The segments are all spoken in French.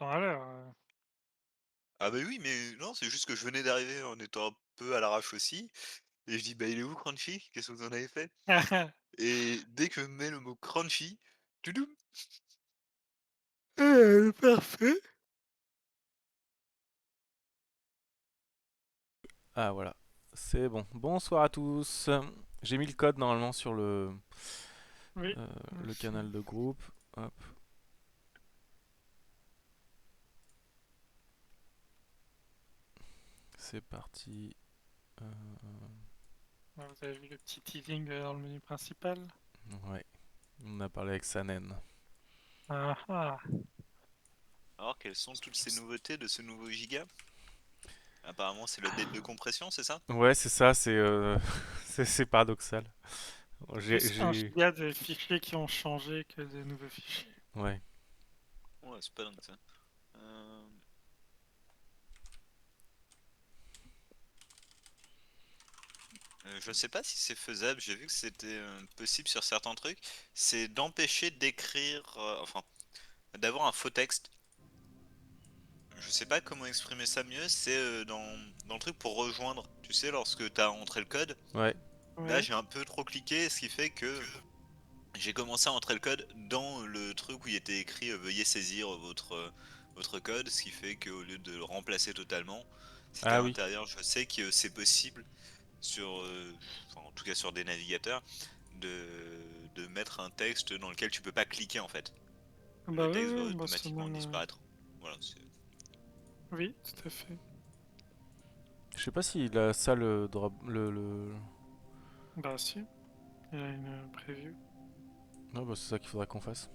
Ça a l'air, Ah bah oui, mais non, c'est juste que je venais d'arriver en étant un peu à l'arrache aussi et je dis: «Bah, il est où Crunchy? Qu'est-ce que vous en avez fait?» Et dès que je mets le mot Crunchy, toudoum, Parfait. Ah voilà, c'est bon. Bonsoir à tous. J'ai mis le code normalement sur Oui, euh, le aussi. canal de groupe. Hop, c'est parti. Euh, Ouais, vous avez vu le petit teasing dans le menu principal? ouais, on a parlé avec Sanen. Ah ah. alors quelles sont toutes ces nouveautés de ce nouveau giga? Apparemment, c'est l'update de compression, c'est ça? Ouais, c'est ça, c'est c'est paradoxal. Plus un J'ai... giga de fichiers qui ont changé que de nouveaux fichiers. Ouais. Ouais, c'est pas dingue ça. Heu, je sais pas si c'est faisable, j'ai vu que c'était, possible sur certains trucs, c'est d'empêcher d'écrire, enfin, d'avoir un faux texte. Je sais pas comment exprimer ça mieux, c'est, dans le truc pour rejoindre. Tu sais, lorsque tu as entré le code, Ouais. là, Oui. j'ai un peu trop cliqué, ce qui fait que j'ai commencé à entrer le code dans le truc où il était écrit, «Veuillez saisir votre code», ce qui fait qu'au lieu de le remplacer totalement, c'est qu'à Ah oui. l'intérieur, je sais que c'est possible sur, enfin, en tout cas sur des navigateurs, de mettre un texte dans lequel tu peux pas cliquer, en fait. Ah Le bah oui, texte va oui, bah c'est automatiquement même. disparaître. Voilà, c'est Oui, tout à fait. Je sais pas s'il a ça le drop. Bah si, il y a une preview. Non, bah c'est ça qu'il faudra qu'on fasse.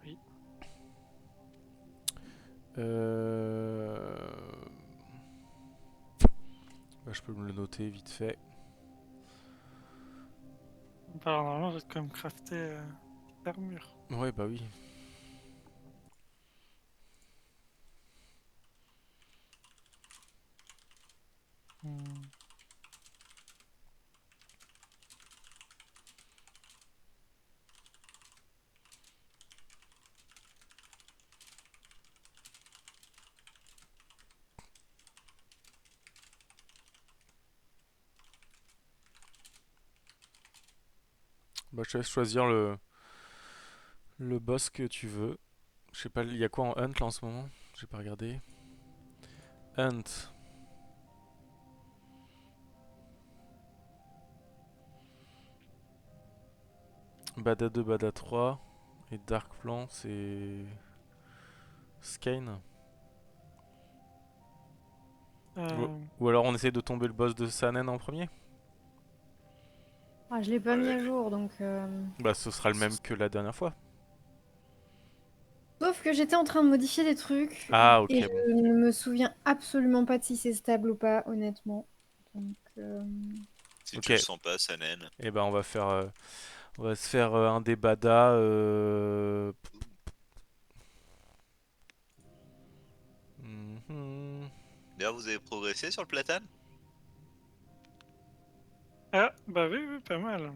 Oui. Euh... Bah, je peux me le noter vite fait. Bah normalement, j'ai quand même crafté l'armure. Ouais, bah oui. Hmm. Bah, je te laisse choisir le boss que tu veux. Je sais pas, il y a quoi en Hunt là en ce moment? J'ai pas regardé. Hunt. Bada 2, Bada 3. Et Dark Plan, c'est. Skane. Ou, Euh, ou alors on essaie de tomber le boss de Sanen en premier? Ah, je l'ai pas mis ouais, à jour, donc... Bah, ce sera le même que la dernière fois. Sauf que j'étais en train de modifier des trucs, Ah, et ok, bon. je ne me souviens absolument pas de si c'est stable ou pas, honnêtement. Donc, si Ok. tu le sens pas, ça naine. Et ben, on va se faire un des Bada. Mhm. D'ailleurs, vous avez progressé sur le platane? Ah, bah oui, oui, pas mal.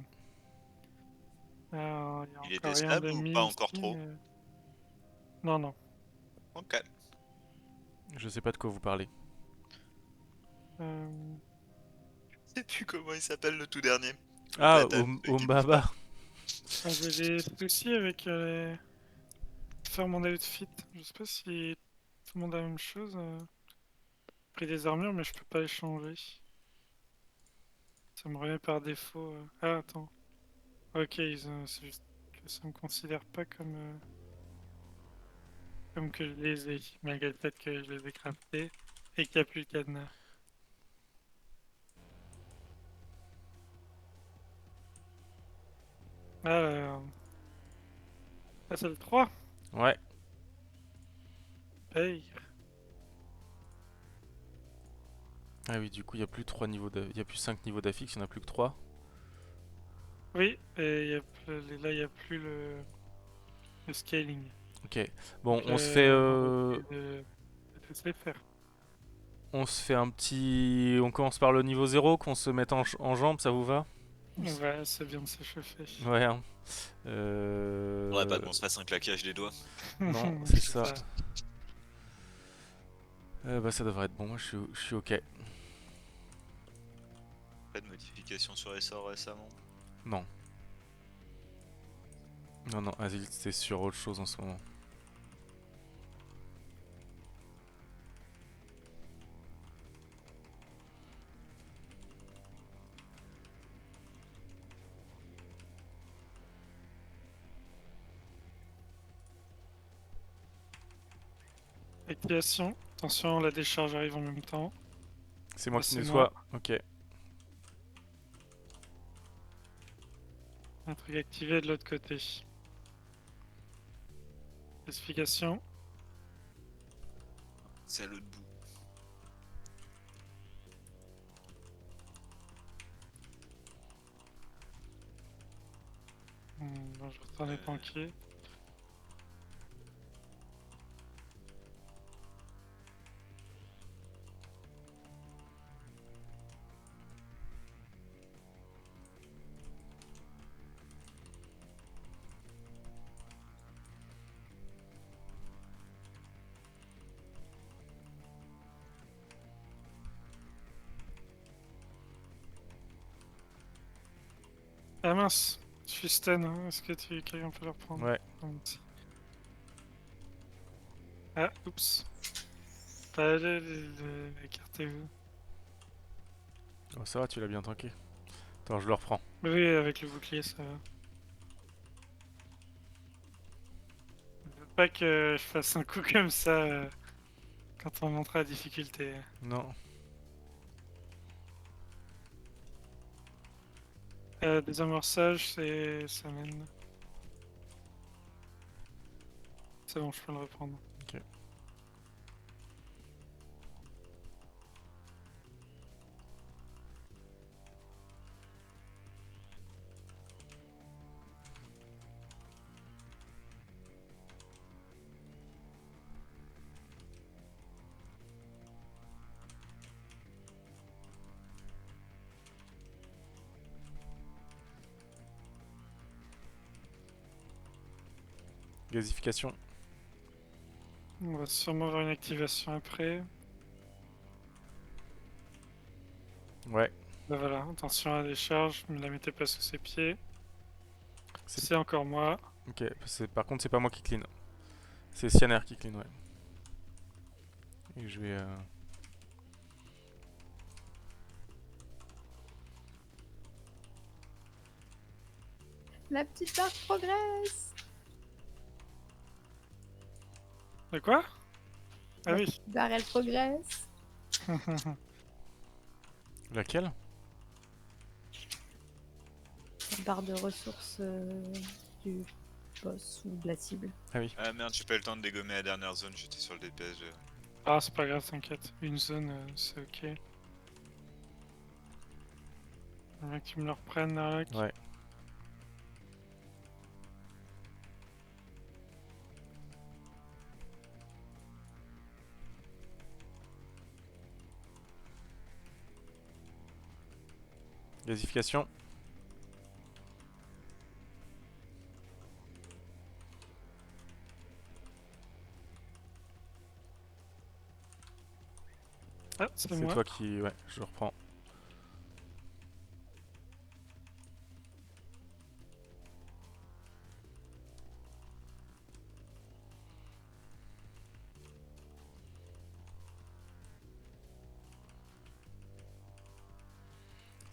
Il y a Il était encore rien de stable ou pas mis encore ici, trop? mais... Non, non. OK. Je sais pas de quoi vous parlez. Euh, Je sais plus comment il s'appelle le tout dernier. Le Ah, platane, celui qui bouge pas. Umbaba. J'ai des soucis avec faire mon outfit. Je sais pas si tout le monde a la même chose. J'ai pris des armures, mais je peux pas les changer. Ça me remet par défaut. Ah, attends. Ok, c'est juste que ça me considère pas comme que je les ai, malgré le fait que je les ai craftés et qu'il n'y a plus le cadenas. Alors, ah, c'est le 3. Ouais. Paye. Ah oui, du coup, il y a plus 3 niveaux il y a plus 5 niveaux d'affix, il y en a plus que 3. Oui, et là, il n'y a plus le scaling. Ok. Bon, Donc, on se fait on va essayer de tous les faire. un petit on commence par le niveau 0 qu'on se mette en jambes, ça vous va? Ouais, c'est bien de s'échauffer. Ouais, hein. Faudrait pas qu'on se fasse un claquage des doigts. Non, c'est ça. Bah ça devrait être bon, moi je suis ok. Pas de modification sur les sorts récemment. Non. Non, non, Azil, c'est sur autre chose en ce moment. Activation. Attention, la décharge arrive en même temps. C'est moi Ah, qui c'est nettoie. moi. Ok. Un truc activé de l'autre côté. Classification. C'est à l'autre bout. Bon, je vais retourner tanker. Ah mince, je suis stun, hein. Est-ce que quelqu'un peut le reprendre? Ouais. Merci. Ah, oups. Pas écartez-vous. Oh, ça va, tu l'as bien tanké. Attends, je le reprends. Oui, avec le bouclier, ça va. Je veux pas que je fasse un coup comme ça quand on montera la difficulté. Non. Désamorçage, ça mène. C'est bon, je peux le reprendre. Ok. Gazification. On va sûrement avoir une activation après. Ouais. Bah voilà, attention à la décharge, ne la mettez pas sous ses pieds. C'est- C'est encore moi. Ok. Par contre, c'est pas moi qui clean. C'est Cyaner qui clean, ouais. Et je vais. La petite barre progresse. De quoi? Ah La oui. petite barre, elle progresse. Laquelle? La barre de ressources du boss ou de la cible. Ah oui. Ah merde, j'ai pas eu le temps de dégommer la dernière zone, j'étais sur le DPS. Ah, c'est pas grave, t'inquiète. Une zone, c'est ok. Il y qui me le reprennent, Narak. Ouais. Gazification. Ah, c'est C'est moi. toi qui. Ouais, je le reprends.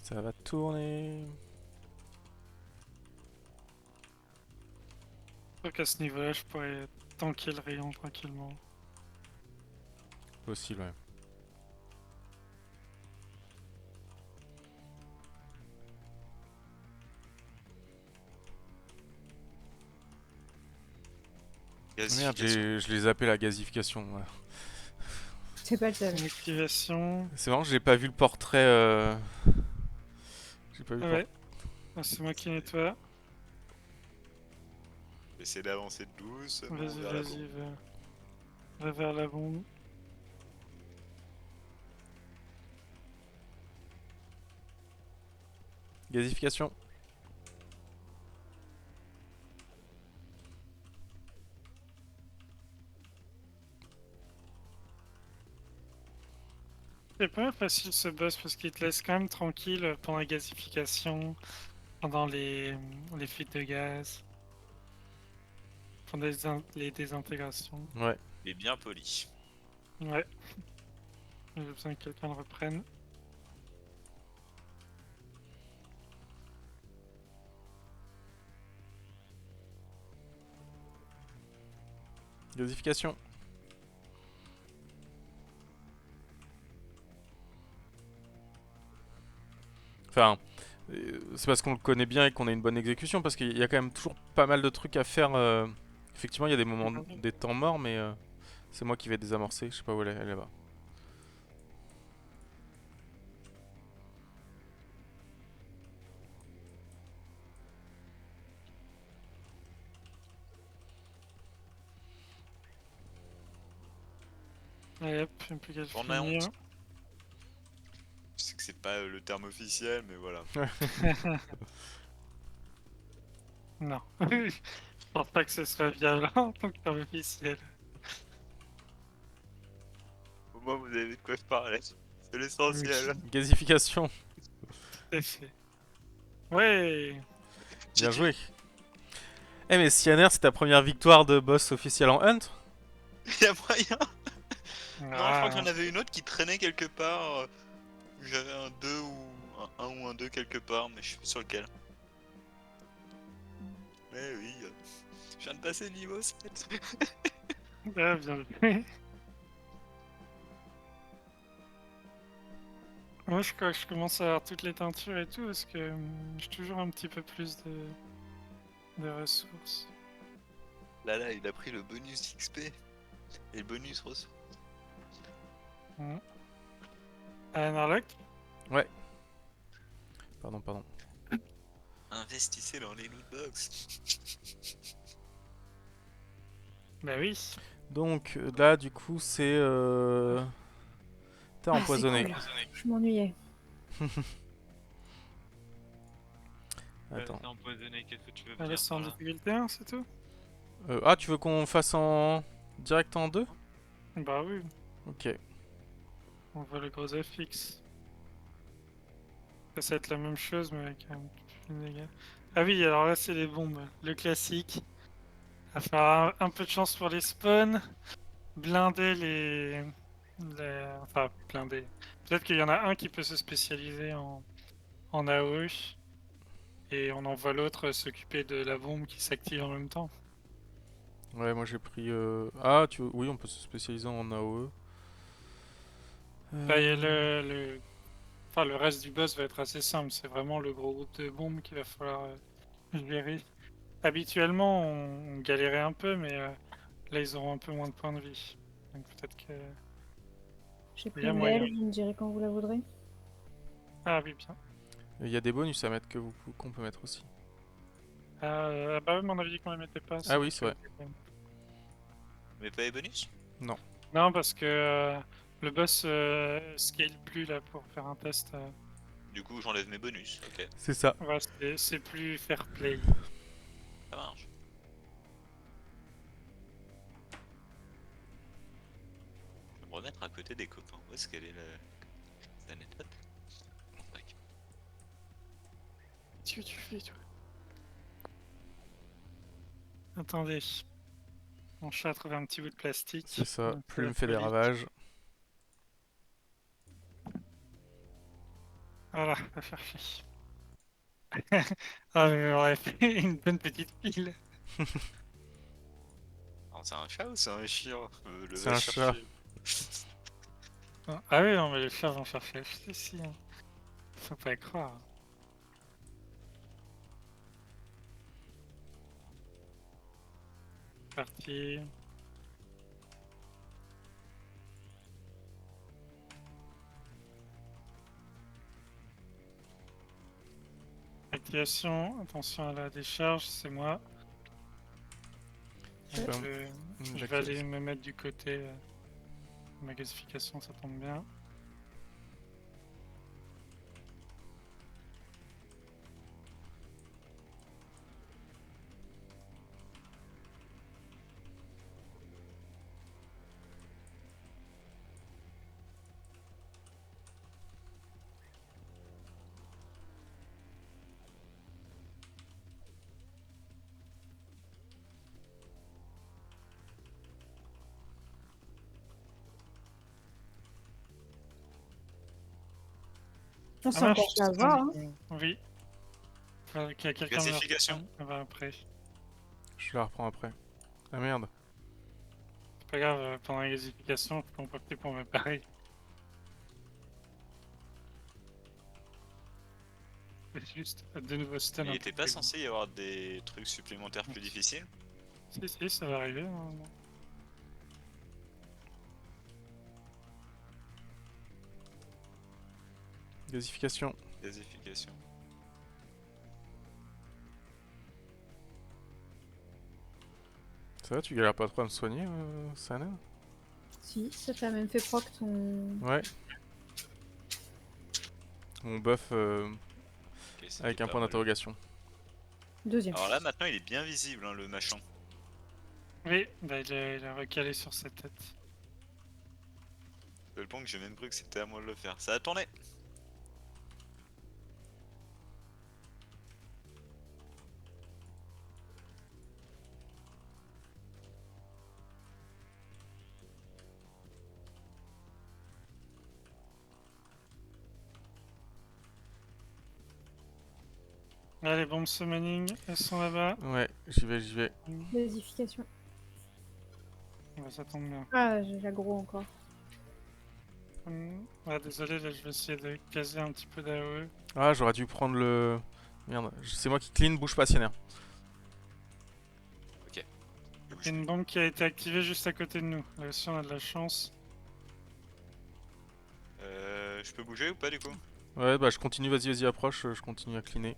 Ça va tourner. Je crois qu'à ce niveau-là, je pourrais tanker le rayon tranquillement. Possible, ouais. Merde, je l'ai zappé la gazification. Ouais. C'est pas le seul. Une activation. C'est marrant, j'ai pas vu le portrait. J'ai pas vu Ah le ouais. Ah, c'est moi qui nettoie. Essayer d'avancer doucement Vas-y, vers la vas-y, bombe. va vers la bombe. Gasification. C'est pas facile ce boss parce qu'il te laisse quand même tranquille pendant la gasification, pendant les fuites de gaz, pendant les désintégrations. Ouais. Il est bien poli. Ouais. J'ai besoin que quelqu'un le reprenne. Gasification. Enfin, c'est parce qu'on le connaît bien et qu'on a une bonne exécution, parce qu'il y a quand même toujours pas mal de trucs à faire. Effectivement, il y a des moments, des temps morts, mais c'est moi qui vais désamorcer. Je sais pas où elle est là-bas. Allez hop, un plus qu'à le On a finir. honte. Je sais que c'est pas le terme officiel, mais voilà. Non. Je pense pas que ce soit viable en tant que terme officiel. Au moins, vous avez de quoi parler. C'est l'essentiel. Gasification. C'est fait. Ouais. Bien joué. Eh mais Cyanner, c'est ta première victoire de boss officiel en Hunt? Il y a moyen. Non, je crois Ah, qu'il y en avait une autre qui traînait quelque part. J'avais un 2 ou un 1 ou un 2 quelque part, mais je sais pas sur lequel. Mais oui, je viens de passer niveau 7. ah, bien joué. Moi, je crois que je commence à avoir toutes les teintures et tout parce que j'ai toujours un petit peu plus de ressources. Là, il a pris le bonus XP et le bonus ressources. Narlock? Pardon. Investissez dans les lootbox. Bah oui. Donc là, du coup, c'est... T'as Ah, c'est empoisonné. cool. Je m'ennuyais. Attends. C'est empoisonné, qu'est-ce que tu veux Ah, là, dire c'est en par là? difficulté 1, c'est tout? Ah, tu veux qu'on fasse en... direct en 2? Bah oui, Ok. on voit le gros FX. Ça va être la même chose, mais avec un peu plus de dégâts. Ah oui, alors là, c'est les bombes. Le classique. À faire un peu de chance pour les spawns. Blinder Enfin, blinder. Peut-être qu'il y en a un qui peut se spécialiser en AOE. Et on envoie l'autre s'occuper de la bombe qui s'active en même temps. Ouais, moi j'ai pris... Ah, oui, on peut se spécialiser en AOE. Bah, il y a Enfin, le reste du boss va être assez simple. C'est vraiment le gros groupe de bombes qu'il va falloir gérer. Habituellement, on galérait un peu, mais là, ils auront un peu moins de points de vie. Donc peut-être que... J'ai Il pris y a une moyen. aile, vous me direz quand vous la voudrez. Ah oui, bien. Il y a des bonus à mettre qu'on peut mettre aussi. Bah oui, mais on avait dit qu'on les mettait pas. Ah oui, c'est vrai. Mais pas les bonus? Non, parce que le boss scale plus là pour faire un test. Du coup, j'enlève mes bonus. Ok, C'est ça. Ouais, c'est plus fair play. ça marche. Je vais me remettre à côté des copains. Où est-ce qu'elle est l'anecdote? Tac. Qu'est-ce que tu fais, toi? Attendez. Mon chat a trouvé un petit bout de plastique. C'est ça. Donc, Plume la fait des police. ravages. Voilà, va chercher. Ah, mais on aurait fait une bonne petite pile. Alors, c'est un chat ou c'est un chien? Le C'est va un chat. chercher. Ah oui, non, mais les chats vont chercher la ici. Hein. Faut pas y croire. Parti. Activation, attention à la décharge, c'est moi. Ouais. Donc, je vais aller j'active. me mettre du côté de ma gasification, ça tombe bien. On s'est encore fait avoir. Hein. Oui. Enfin, qu'il y a quelqu'un me le Gasification. reprenne. Ah bah, après. Je la reprends après. Ah merde. C'est pas grave, pendant la gasification, je peux en profiter pour me barrer. C'est juste de nouveau stun. Il un était peu pas plus. censé y avoir des trucs supplémentaires plus difficiles? Si, ça va arriver. Normalement. Gasification. Gasification. Ça va, tu galères pas trop à me soigner, Sanan? Si, ça t'a même fait proc ton. Ouais. Mon buff Ok, c'était avec un pas point mal. d'interrogation. Deuxième. Alors là, maintenant, il est bien visible, hein, le machin. Oui, bah, il a recalé sur sa tête. Le point que j'ai même cru que c'était à moi de le faire. Ça a tourné. Là, les bombes summoning, elles sont là-bas. Ouais, j'y vais. Gasification. Bah, ça tombe bien. Ah, j'ai l'aggro encore. Ah, désolé, là, je vais essayer de caser un petit peu d'AOE. Ah, j'aurais dû prendre le... Merde, c'est moi qui clean, bouge pas, Sienna. Ok. Il y a une bombe qui a été activée juste à côté de nous. Là aussi, on a de la chance. Je peux bouger ou pas du coup? Ouais, bah je continue, vas-y, approche, je continue à cleaner.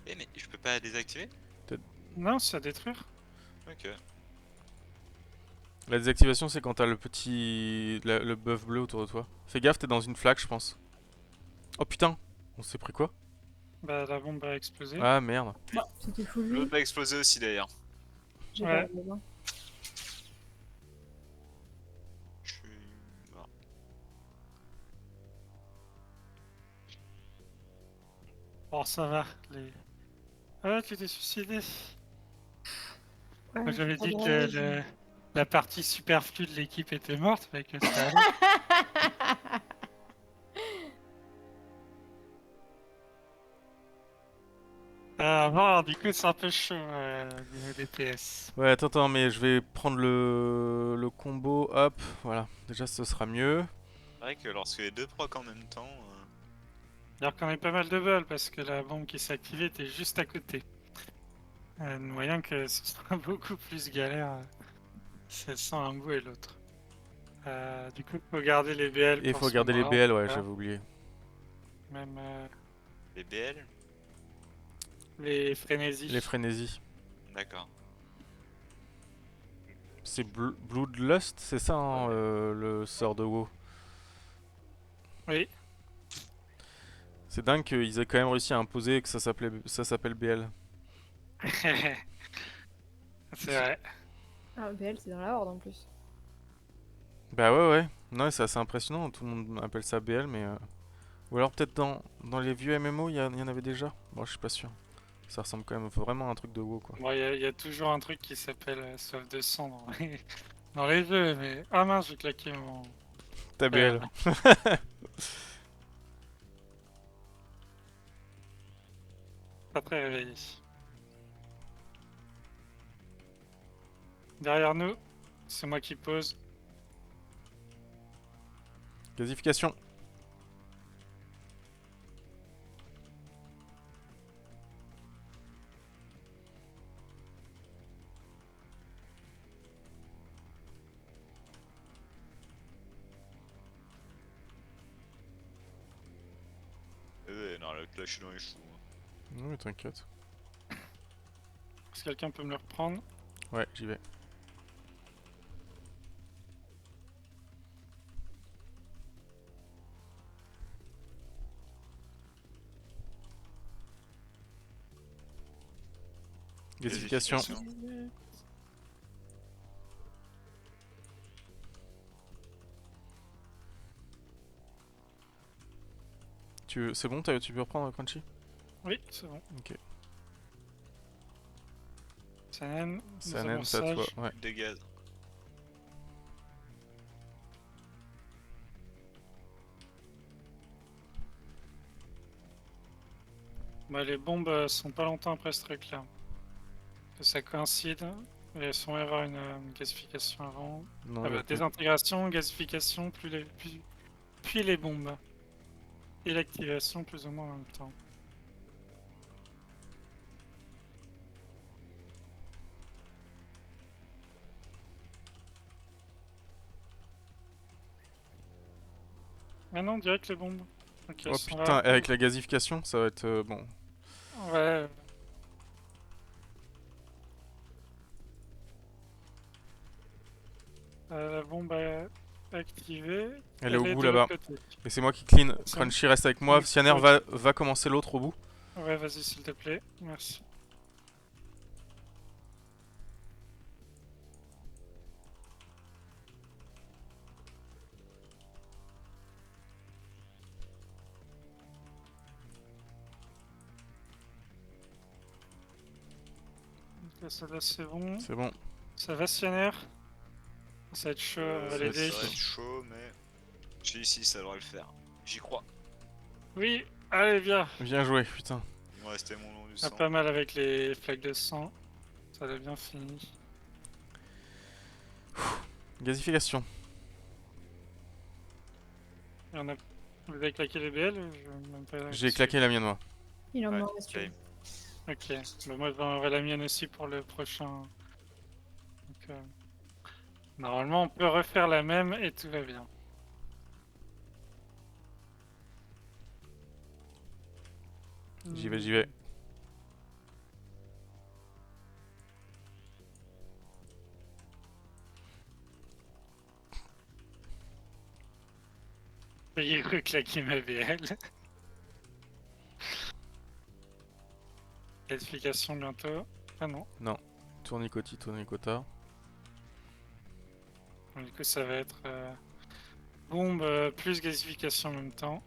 Eh mais je peux pas désactiver? Non, c'est à détruire. Ok. La désactivation, c'est quand t'as le petit... le buff bleu autour de toi. Fais gaffe, t'es dans une flaque, je pense. Oh putain, on s'est pris quoi? Bah, la bombe a explosé. Ah merde. C'était full vie. L'autre va exploser aussi d'ailleurs. J'ai Ouais. pas besoin. Je suis mort. Bon, ça va. Ah, tu t'es suicidé. Ouais, Moi, j'avais pas dit drôle. que la partie superflue de l'équipe était morte, mais que ça allait. Bon, du coup, c'est un peu chaud, niveau DPS. Ouais, attends, mais je vais prendre le combo, hop, voilà. Déjà, ce sera mieux. C'est vrai que lorsque les deux procs en même temps... Alors qu'on a pas mal de bol, parce que la bombe qui s'est activée était juste à côté. Moyen que ce sera beaucoup plus galère si elles sont un bout et l'autre. Du coup, faut garder les BL Et il pour faut ce garder les moment-là, BL, ouais, voilà. j'avais oublié. Même Les BL? les frénésies. Les frénésies. D'accord. C'est Bloodlust, c'est ça, hein, le sort de WoW. Oui. C'est dingue qu'ils aient quand même réussi à imposer que ça s'appelle BL. C'est vrai. Ah, BL, c'est dans la horde en plus. Bah ouais. Non, c'est assez impressionnant, tout le monde appelle ça BL, mais... Ou alors peut-être dans les vieux MMO, il y en avait déjà. Bon, je suis pas sûr. Ça ressemble quand même vraiment à un truc de WoW, quoi. Bon, il y a toujours un truc qui s'appelle soif de sang dans les jeux, mais... Ah mince, j'ai claqué mon... Ta BL. Pas très réveillé. Derrière nous, c'est moi qui pose. Gasification. Non, là je suis dans les choux. Non, mais t'inquiète. Est-ce que quelqu'un peut me le reprendre? Ouais, j'y vais. Gasification. C'est bon, tu peux reprendre Crunchy? Oui, c'est bon. Ok. Sanen, Sanen, c'est à toi. Ouais. Des gaz. Bah, les bombes sont pas longtemps après ce truc là. Que ça coïncide. Et elles sont erreur une gasification avant. Non, Ah y a bah, pas- désintégration, gasification, puis les bombes. Et l'activation plus ou moins en même temps. Ah non, direct les bombes. Ok, elles Oh sont putain, là. et avec la gasification, ça va être bon. Ouais. La bombe activée. Elle est au Elle est bout de l'autre là-bas. côté. Et c'est moi qui clean. C'est bon. Crunchy reste avec moi. Donc, Cyaner ok. va commencer l'autre au bout. Ouais, vas-y, s'il te plaît. Merci. Ok, ça là, c'est bon. C'est bon. Ça va, Cyaner? Ça va être chaud à l'aider. Ça va être chaud, mais j'ai ici, ça devrait le faire. J'y crois. Oui, allez, viens. Bien joué, putain. Il me restait mon nom du Ah, sang. pas mal avec les flaques de sang. Ça l'a bien fini. Gasification. Il y en a... Vous avez claqué les BL? Même pas J'ai dessus. claqué la mienne, moi. Il en Ouais, reste ok. une. Ok, bah moi je vais enlever la mienne aussi pour le prochain. Donc, normalement on peut refaire la même et tout va bien. J'y vais, j'y vais. J'ai reclaqué ma BL. Qualification bientôt. Ah non. Tournicoti, tournicota. Du coup ça va être bombe plus gasification en même temps.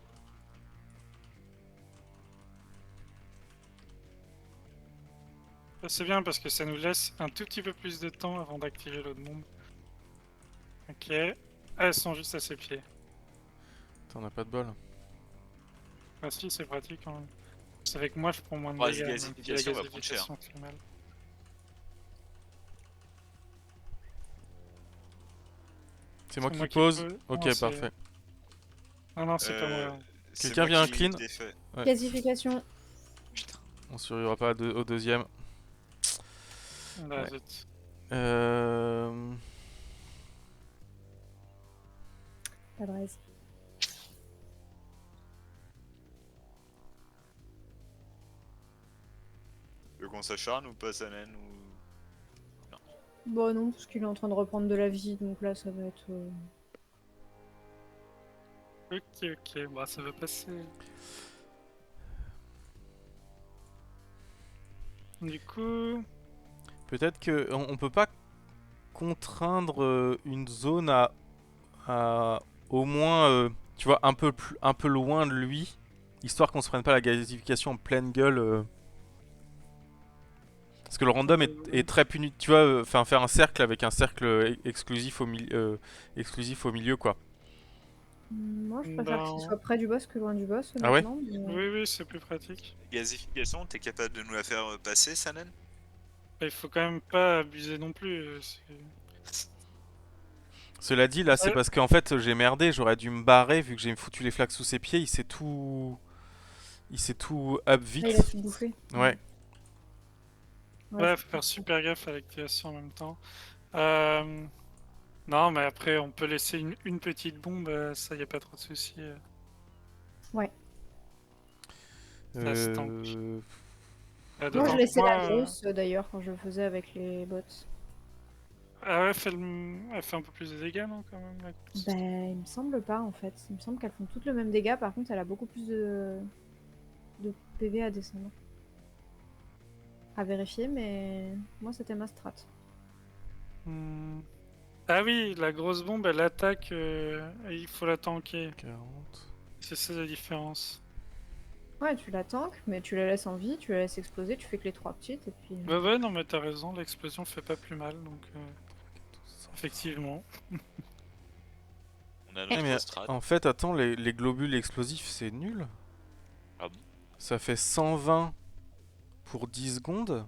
Ça, c'est bien parce que ça nous laisse un tout petit peu plus de temps avant d'activer l'autre bombe. Ok. Ah, elles sont juste à ses pieds. T'en as pas de bol. Ah si, c'est pratique quand même. C'est avec moi je prends moins de Ah, dégâts. la même si la gasification va prendre cher. gasification fait mal. C'est moi C'est qui moi qui pose. pose. Ok, Non, c'est- parfait. Non, c'est pas Euh, moi. c'est Quelqu'un moi vient un qui clean défait. Ouais. Gasification. Putain. On survivra pas au deuxième. Là, Ouais. zut. Euh... Pas de raise. Tu veux qu'on s'acharne ou pas, Sanen ou... Bon, non, parce qu'il est en train de reprendre de la vie, donc là, ça va être. Ok, bah ça va passer. Du coup, Peut-être que on peut pas contraindre une zone à au moins tu vois un peu loin de lui, histoire qu'on se prenne pas la gasification en pleine gueule. Parce que le random est très puni. Tu vois, enfin faire un cercle avec un cercle exclusif au milieu quoi. Moi, je préfère qu'il ben, soit près du boss que loin du boss, Ah ouais honnêtement. mais, oui, c'est plus pratique. Gasification, t'es capable de nous la faire passer, Sanen? Il faut quand même pas abuser non plus. Cela dit, là, c'est Ouais. parce qu'en fait, j'ai merdé. J'aurais dû me barrer vu que j'ai foutu les flaques sous ses pieds. Il s'est tout up Ah, il a vite. tout bouffé. Ouais. Ouais, je faut faire super gaffe à l'activation en même temps. Euh, Non, mais après, on peut laisser une petite bombe, ça y a pas trop de soucis. Ouais. Ça se tank. Euh... Moi, D'autant je que laissais la moi, grosse d'ailleurs quand je le faisais avec les bots. Ah ouais, elle fait un peu plus de dégâts, non, quand même, la grosse. Ben, il me semble pas en fait. Il me semble qu'elles font toutes le même dégât. Par contre, elle a beaucoup plus de PV à descendre. À vérifier, mais moi, c'était ma strat. Hmm. Ah oui, la grosse bombe, elle attaque, et il faut la tanker. 40. C'est ça la différence. Ouais, tu la tankes, mais tu la laisses en vie, tu la laisses exploser, tu fais que les 3 petites et puis. Ouais, non, mais t'as raison, l'explosion fait pas plus mal, donc effectivement. On a Ouais, notre mais strat. en fait, attends, les globules explosifs, c'est nul. Ah bon? ça fait 120 pour 10 secondes.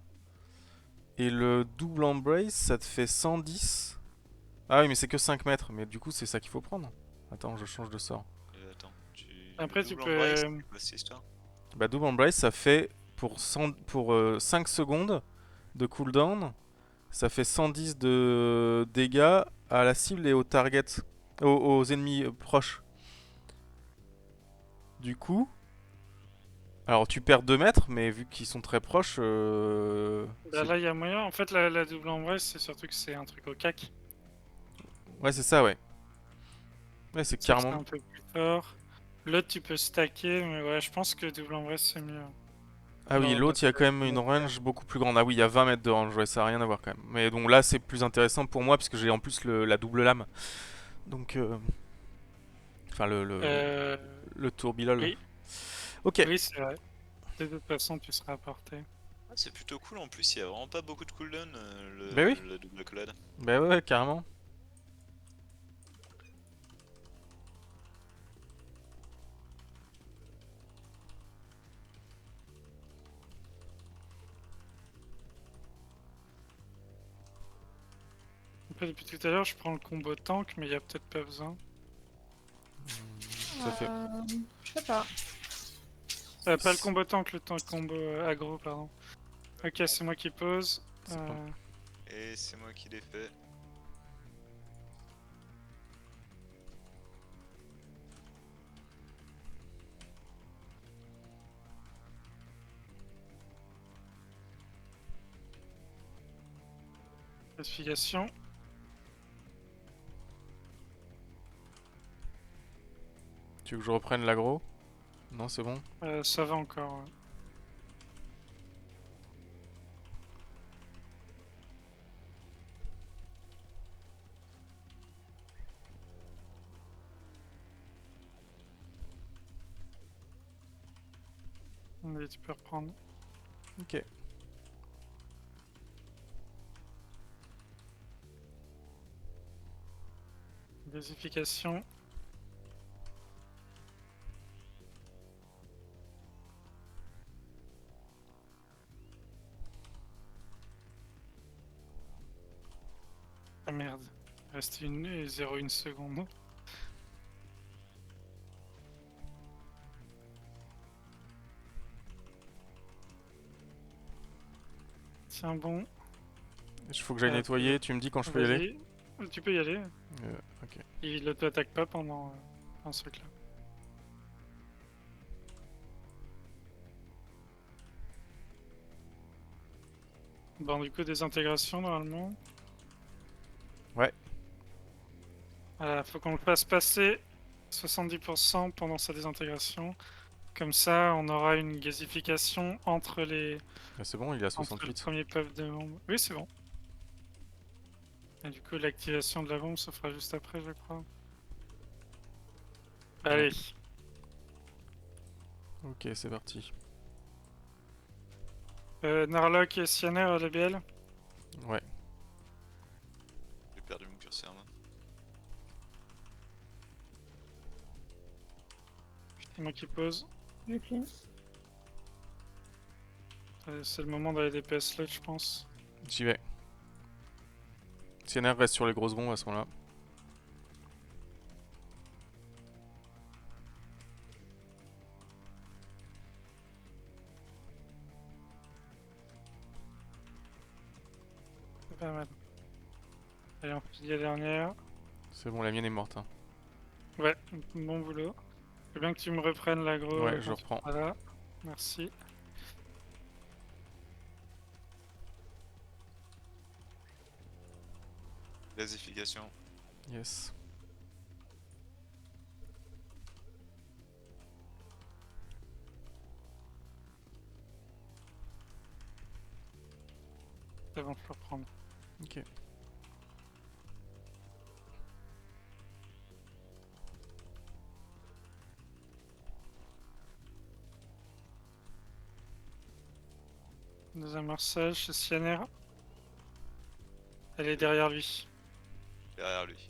Et le double embrace, ça te fait 110. Ah oui, mais c'est que 5 mètres. Mais du coup, c'est ça qu'il faut prendre. Attends, je change de sort. Attends, Après, tu double peux. embrace, c'est quoi cette histoire? Bah, double embrace, ça fait pour 5 secondes de cooldown. Ça fait 110 de dégâts à la cible et au target. Aux ennemis proches. Du coup. Alors, tu perds 2 mètres, mais vu qu'ils sont très proches. Bah, là, il y a moyen. En fait, la double embrace, c'est surtout que c'est un truc au cac. Ouais, c'est ça, ouais. Ouais, c'est C'est que c'est carrément. un peu plus fort. L'autre, tu peux stacker, mais ouais, je pense que double embrace, c'est mieux. Ah oui, Dans l'autre, il y a quand même une notre cas. range beaucoup plus grande. Ah oui, il y a 20 mètres de range, ouais, ça n'a rien à voir quand même. Mais donc là, c'est plus intéressant pour moi parce que j'ai en plus la double lame. Donc, enfin, Euh, le tourbilol. oui, Ok. oui, c'est vrai. De toute façon, tu seras à portée. Ah, c'est plutôt cool en plus, il y a vraiment pas beaucoup de cooldown Bah oui, le double collade. bah ouais, carrément. Après, depuis tout à l'heure, je prends le combo tank, mais il y a peut-être pas besoin. Ça fait. Je sais pas. Pas le combo tank, le tank combo aggro, pardon. Ok, c'est moi qui pose. C'est pas- Et c'est moi qui l'ai fait. Classification. Tu veux que je reprenne l'aggro? Non, c'est bon. Ça va encore. Ouais. Allez, tu peux reprendre. Ok. Gasification. Ah merde. Il reste 0,1 seconde. Tiens bon. Il faut que j'aille Ah, nettoyer. Tu me dis quand je peux y aller? Vas-y. Tu peux y aller. Ok. Il l'auto-attaque pas pendant ce truc-là. Bon, du coup, des intégrations normalement. Ouais. Faut qu'on le fasse passer 70% pendant sa désintégration. Comme ça, on aura une gazification entre Bah, c'est bon, il est à entre le 68. premier puff de bombe. Oui, c'est bon. Et du coup, l'activation de la bombe se fera juste après, je crois. Allez, Ok, c'est parti. Narlock et Cyanner, LBL. Ouais. J'ai perdu mon curseur moi. C'est moi qui pose. Je clean. C'est le moment d'aller DPS slot, je pense. J'y vais. CNR reste sur les grosses bombes à ce moment-là. C'est pas mal. Allez, on finit la dernière. C'est bon, la mienne est morte. Hein. Ouais, bon boulot. Faut bien que tu me reprennes l'aggro. Ouais, je reprends. Voilà, merci. Gasification. Yes. C'est bon, je peux reprendre. Ok. Deuxième marçage, c'est Cyanner. Elle est derrière lui. Derrière lui.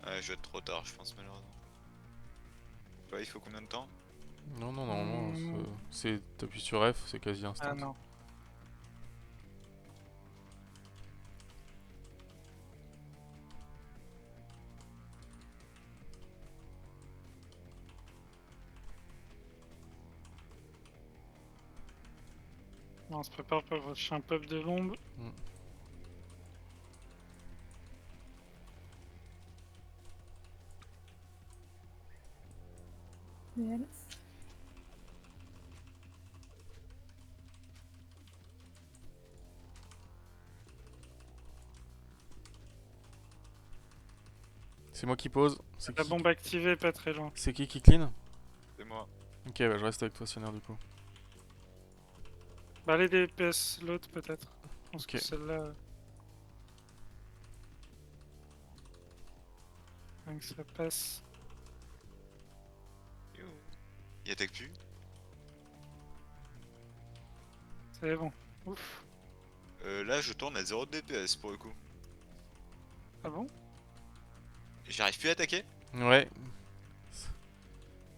Ouais, je vais être trop tard, je pense, malheureusement. Ouais, il faut combien de temps? Non, non, normalement, t'appuies sur F, c'est quasi instant. Ah non. On se prépare pour le prochain pop de bombe. Mm. BL. C'est moi qui pose. C'est La qui... bombe activée, pas très loin. C'est qui clean? C'est moi. Ok, bah, je reste avec toi, Sionner, du coup. Bah, allez DPS l'autre peut-être. Je pense Ok. que celle-là. Donc ça passe. Il attaque plus. C'est bon. Ouf. Là, je tourne à 0 de DPS pour le coup. Ah bon? J'arrive plus à attaquer. Ouais.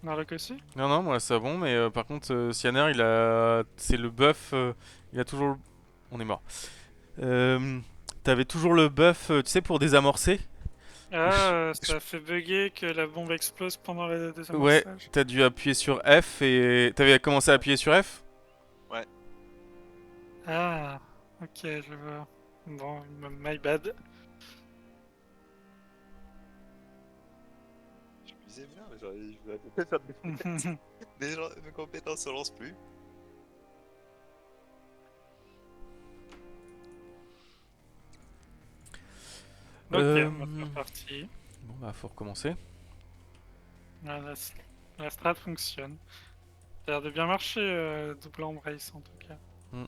Narlock aussi? Non, non, moi ça bon, mais par contre, Sionner, il a. C'est le buff. Il a toujours. On est mort. T'avais toujours le buff, tu sais, pour désamorcer. Ah, ça a fait bugger que la bombe explose pendant le Ouais, désamorçage. t'as dû appuyer sur F et. T'avais commencé à appuyer sur F? Ah, ok, je vois. Bon, my bad. Je me disais bien, mais je vais faire mes compétences se lancent plus. Ok, Euh, c'est parti. Bon, bah, faut recommencer. Ah, la strat fonctionne. Ça a l'air de bien marcher, double embrace en tout cas. Mm.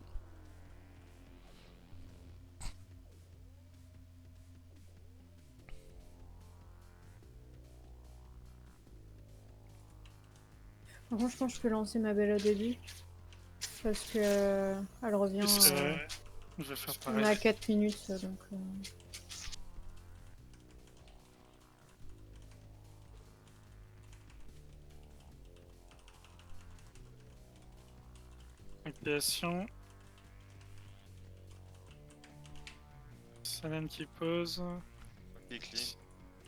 Par contre, je pense que je peux lancer ma belle au début. Parce que elle revient. C'est vrai. Je vais faire On est pareil. à 4 minutes, donc. Activation. Sioner qui pose. Et clean.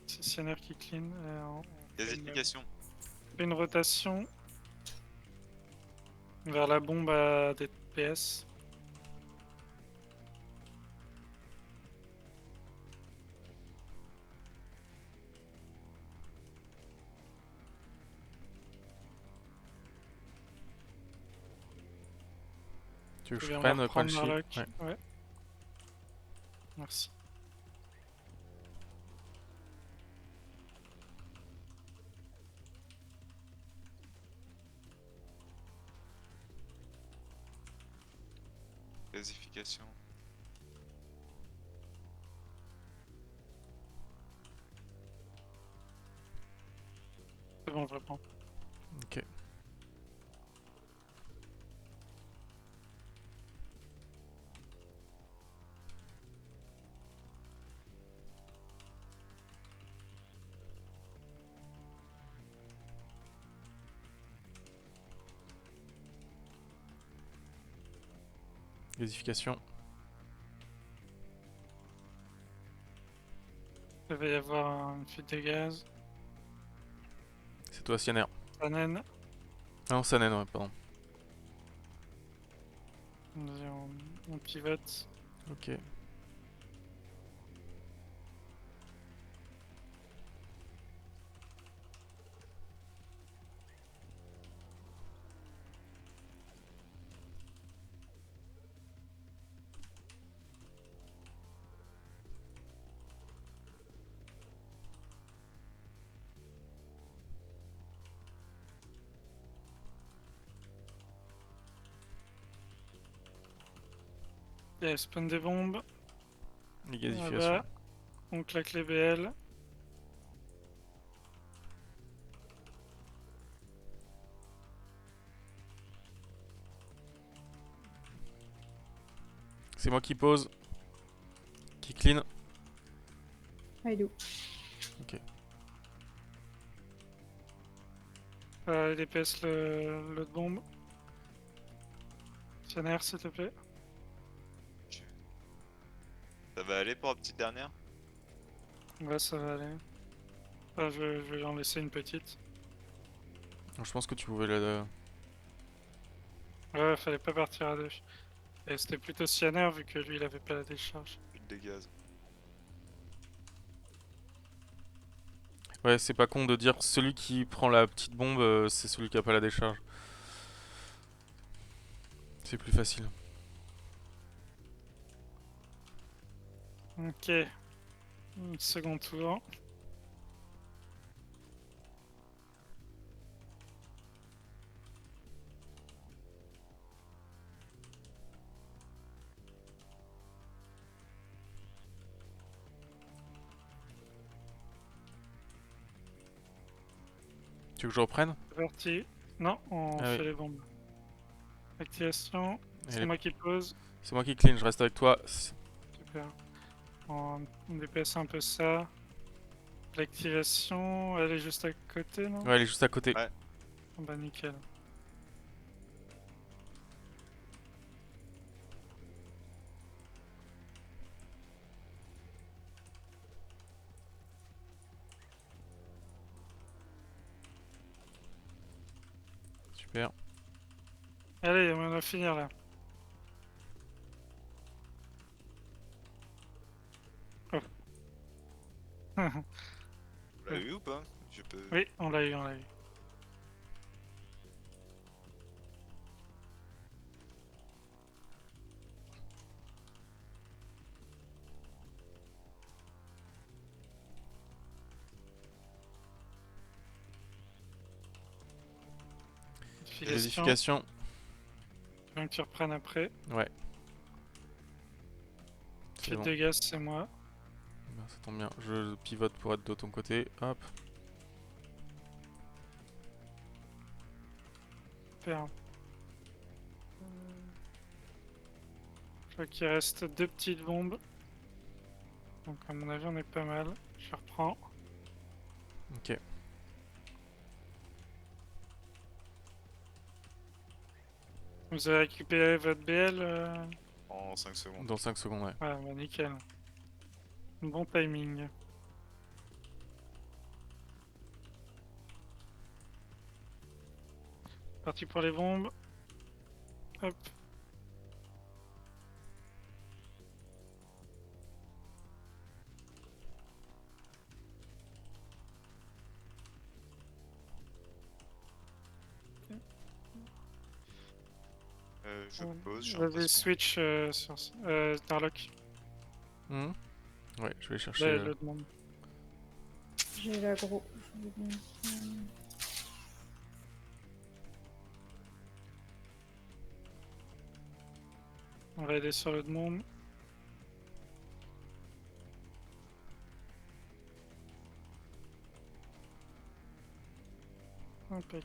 C'est Sioner qui clean. On fait Gasification. une rotation vers la bombe à DPS. Tu veux que Je je viens prenne de reprendre Crunchy? Narlock. Ouais. Ouais. Merci. Gasification. C'est bon, je reprends. Ok. Gasification. Il va y avoir une fuite de gaz. C'est toi, Sionner. Sanen. Ah non, Sanen, ouais, pardon. On pivote. Ok. Et spawn des bombes. Les gasifications. Voilà. On claque les BL. C'est moi qui pose. Qui clean. I do. Ok. DPS l'autre bombe. Tionnerre, s'il te plaît. Ça va aller pour la petite dernière? Ouais, ça va aller. Je vais en laisser une petite. Je pense que tu pouvais la... Ouais, fallait pas partir à deux. Et c'était plutôt Tionnerre vu que lui il avait pas la décharge. Plus de dégâts. Ouais, c'est pas con de dire celui qui prend la petite bombe, c'est celui qui a pas la décharge. C'est plus facile. Ok. Second tour. Tu veux que je reprenne? C'est parti. Non, on Ah fait oui. les bombes. Activation. C'est Allez. moi qui pose. C'est moi qui clean, je reste avec toi. Super. On DPS un peu ça. L'activation, elle est juste à côté, non? Ouais, elle est juste à côté. Ouais. Bah nickel. Super. Allez, on va finir là. Oh. Vous l'avez eu ou pas? Je peux... Oui, on l'a eu, on l'a eu. Vérification. Vérification. Tu veux que tu reprennes après. Ouais. C'est Fait bon. de gaz, c'est moi. Ben, ça tombe bien. Je pivote pour être de ton côté. Hop. Super. Je vois qu'il reste 2 petites bombes. Donc à mon avis on est pas mal. Je reprends. Ok. Vous avez récupéré votre BL En 5 secondes. Dans 5 secondes, ouais. Ouais, bah nickel. Bon timing. Parti pour les bombes. Hop. Je pose, j'ai Vas-y, l'impression. switch sur Darlock. Mhm. Ouais, je vais chercher. Là, le demande. J'ai l'aggro. Je vais bien faire. On va aider sur le demande. Impec.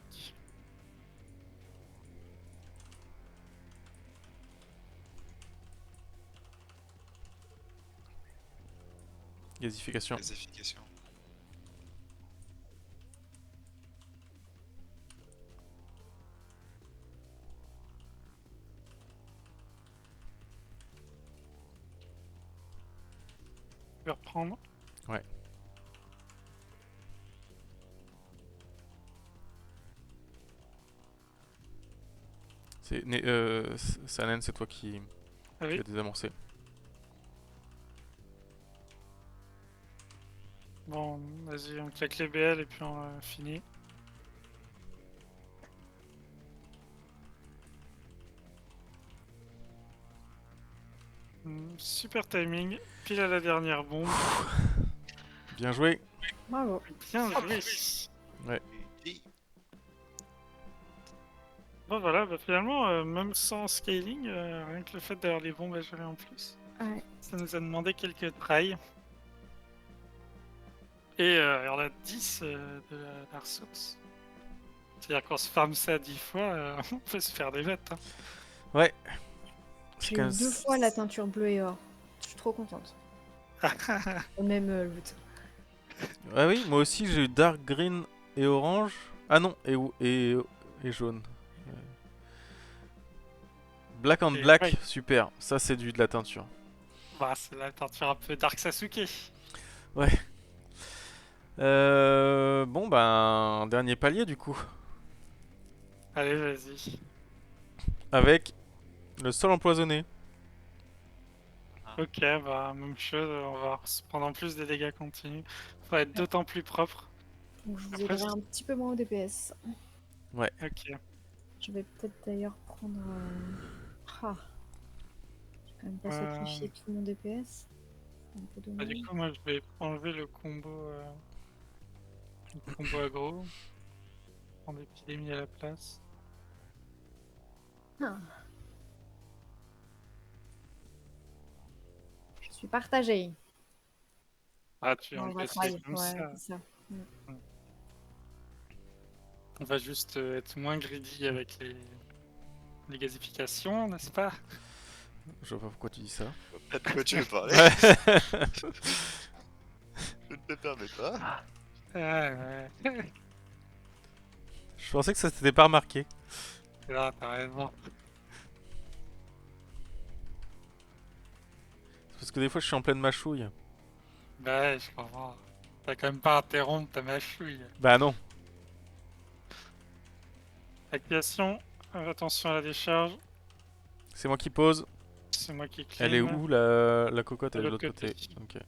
Gasification. Gasification. Je vais reprendre. Ouais. Sanen, c'est toi qui Ah oui. as désamorcé. Bon, vas-y, on claque les BL et puis on finit. Super timing, pile à la dernière bombe. Bien joué. Bravo. Bien joué. Et... Bon voilà, bah finalement, même sans scaling, rien que le fait d'avoir les bombes à gérer en plus, Ouais. ça nous a demandé quelques tries. Et on a 10 de la ressource. C'est-à-dire qu'on se farm ça 10 fois, on peut se faire des votes. Hein. Ouais. J'ai eu 2 fois la teinture bleue et or. Je suis trop contente. Au même loot. Ah oui, moi aussi j'ai eu dark green et orange. Ah non, et jaune. Black and Et black, ouais. super. Ça, c'est de la teinture. Bah, c'est la teinture un peu Dark Sasuke. Bon, ben, dernier palier du coup. Allez, vas-y. Avec le sol empoisonné. Ok, bah, même chose, on va se prendre en plus des dégâts continus. Ça va être d'autant plus propre. Donc, je vous Après, aiderai un petit peu moins au DPS. ok. Je vais peut-être d'ailleurs prendre. Ah, j'ai quand même pas Euh, sacrifié tout mon DPS. C'est un peu Bah, du dommage. coup, moi, je vais enlever le combo aggro. Prendre épidémie à la place. Ah. Je suis partagée. Ah, tu On en va laisser travailler. comme Ouais, ça. c'est ça. On va juste être moins greedy avec les gazifications, n'est-ce pas? Je vois pas pourquoi tu dis ça. De quoi tu veux parler? Ouais. Je ne te permets pas. Ouais, Je pensais que ça s'était pas remarqué. là, t'as raison. Parce que des fois, je suis en pleine mâchouille. Bah ouais, je comprends. T'as quand même pas interrompre ta mâchouille. Bah non. Activation, attention à la décharge. C'est moi qui pose. C'est moi qui Elle est clean. où la cocotte? De Elle est de l'autre l'autre côté. côté. Ok.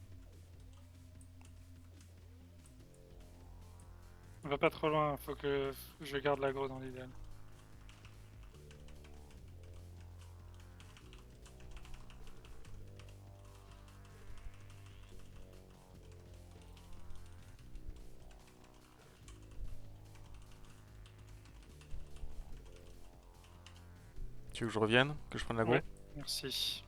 On va pas trop loin, faut que je garde l'aggro dans l'idéal. Tu veux que je revienne? Que je prenne la go? Ouais, merci.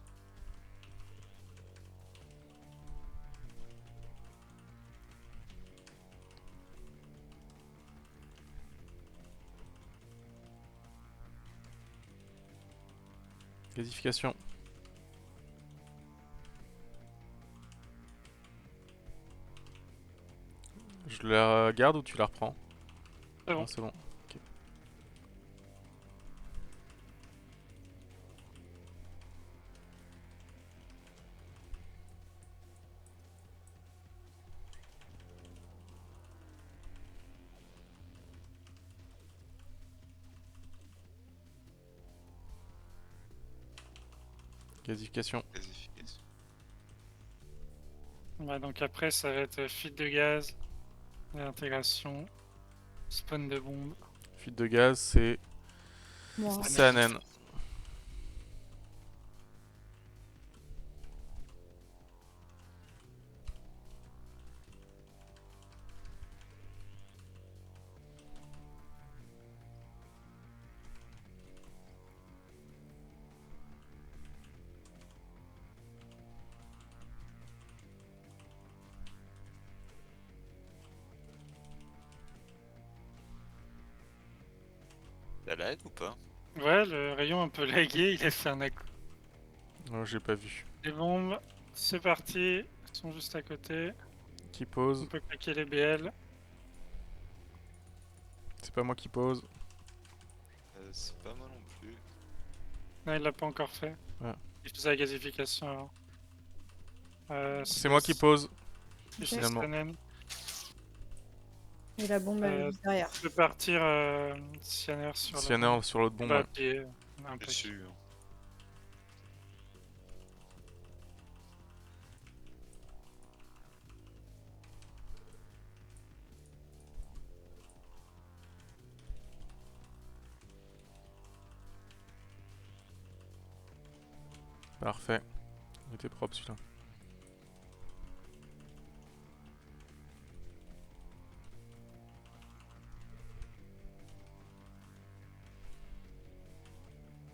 Gasification. Je la garde ou tu la reprends? C'est bon. Non, c'est bon. Ok. Gasification. Gasification. Ouais, donc après, ça va être fuite de gaz, réintégration, spawn de bombe. Fuite de gaz, c'est Moi. Sanen. T'as lag ou pas? Ouais, le rayon un peu lagué, il a fait un coup. Oh, j'ai pas vu. Les bombes, c'est parti, elles sont juste à côté. Qui On pose? peut claquer les BL. C'est pas moi qui pose. C'est pas moi non plus. Non, il l'a pas encore fait. Ah. Il faisait la gazification avant. C'est moi qui pose. c'est finalement. Stanen. Et la bombe, elle est juste derrière. Je peux partir Cyanner sur la Cyanner bombe. sur l'autre bombe. Bah, Ouais. pied, Bien impec. sûr. Parfait. Il était propre celui-là.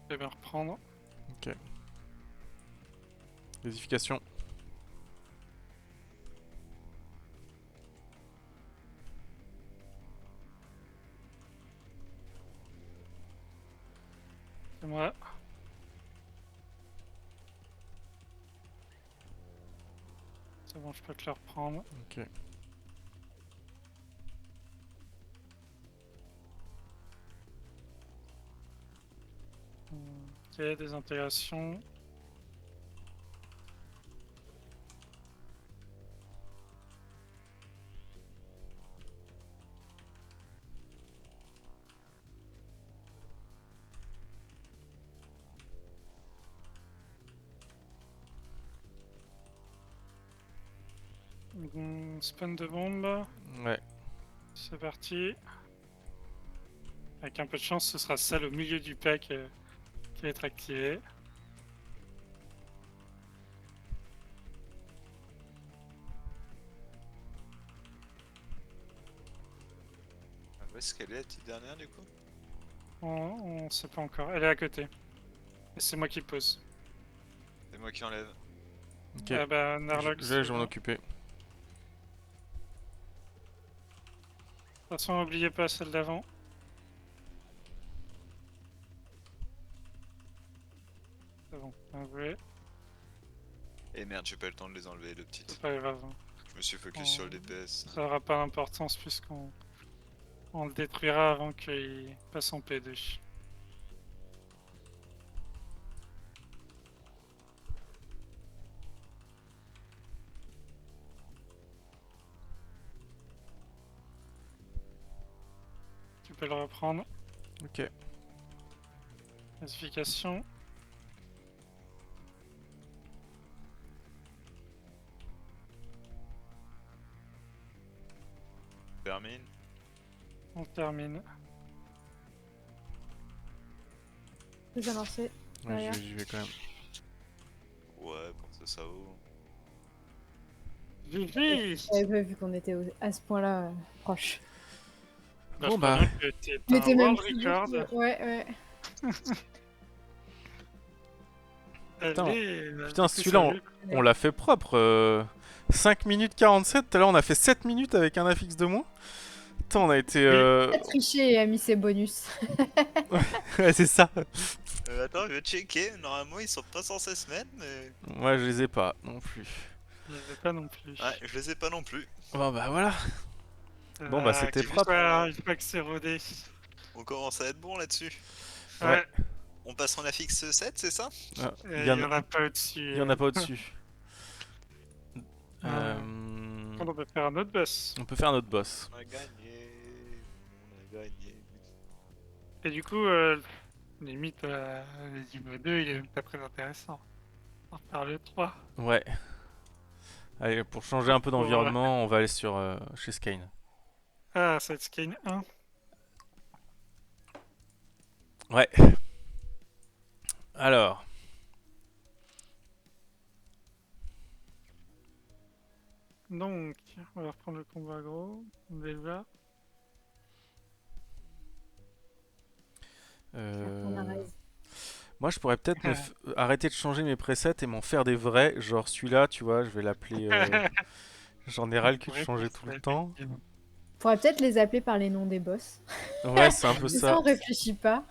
Je vais bien reprendre. Ok. Gasification. C'est moi. C'est bon, je peux te le reprendre. Ok. Ok, des intégrations. Spawn de bombe, Ouais. c'est parti. Avec un peu de chance, ce sera celle au milieu du pack qui va être activée. Où est-ce qu'elle est la petite dernière du coup? On sait pas encore. Elle est à côté. Et c'est moi qui pose. C'est moi qui enlève. Ok. Ah bah, Narlock, Je vais c'est m'en bon. occuper. De toute façon, n'oubliez pas celle d'avant. C'est bon, bien joué. Et merde, j'ai pas eu le temps de les enlever, le petit. C'est pas grave. Je me suis focus sur le DPS. Ça aura pas d'importance puisqu'on le détruira avant qu'il passe en P2. Tu peux le reprendre. Ok. Classification. Termine. On termine. Plus avancé. Ouais, Derrière. j'y vais quand même. Ouais, pour ça, ça vaut. Vivi J'avais pas vu qu'on était à ce point-là proche. Bon, je bah. crois bien que t'es Mais un t'es même world plus dur record. que- Ouais, ouais. Putain. Allez, Putain, du coup, celui-là, ça veut- on l'a fait propre. 5 minutes 47. Tout à l'heure, on a fait 7 minutes avec un affix de moins. Putain, on a été. Il a triché et a mis ses bonus. Ouais, c'est ça. Attends, je vais checker. Normalement, ils sont pas censés se mettre, mais. Moi, je les ai pas non plus. Je les ai pas non plus. Ouais, je les ai pas non plus. Bon, bah voilà. Bon, bah, c'était Une propre. fois que c'est rodé. On commence à être bon là-dessus. Ouais. On passe en affixe 7, c'est ça? Ah, Il il y y en en a, a pas au-dessus. il y en a pas au-dessus. Ah. On peut faire un autre boss. On peut faire notre boss. On a gagné. On a gagné. Et du coup, limite, le niveau 2, il est même pas très intéressant. On va faire le 3. Ouais. Allez, pour changer un peu d'environnement, on va aller sur chez Skane. Ah, cette skin 1. Ouais. Alors. Donc, on va reprendre le combat gros. Déjà. On a raison. Moi, je pourrais peut-être arrêter de changer mes presets et m'en faire des vrais. Genre celui-là, tu vois, je vais l'appeler. J'en ai ras le cul de changer tout le temps. Faudrait peut-être les appeler par les noms des boss. Ouais, c'est un peu Ça, ça. on réfléchit pas.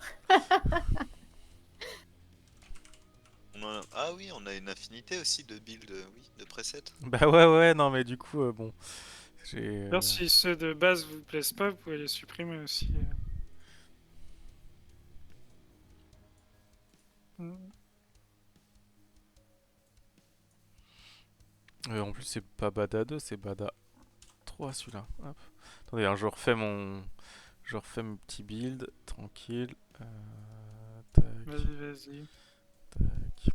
Ah oui, on a une affinité aussi de build, oui, de preset. Bah ouais, non, mais du coup, bon. J'ai. D'ailleurs, si ceux de base vous plaisent pas, vous pouvez les supprimer aussi. En plus, c'est pas Bada 2, c'est Bada 3 celui-là. Hop. Attendez, hein, je refais mon petit build, tranquille. Tac, Vas-y. tac.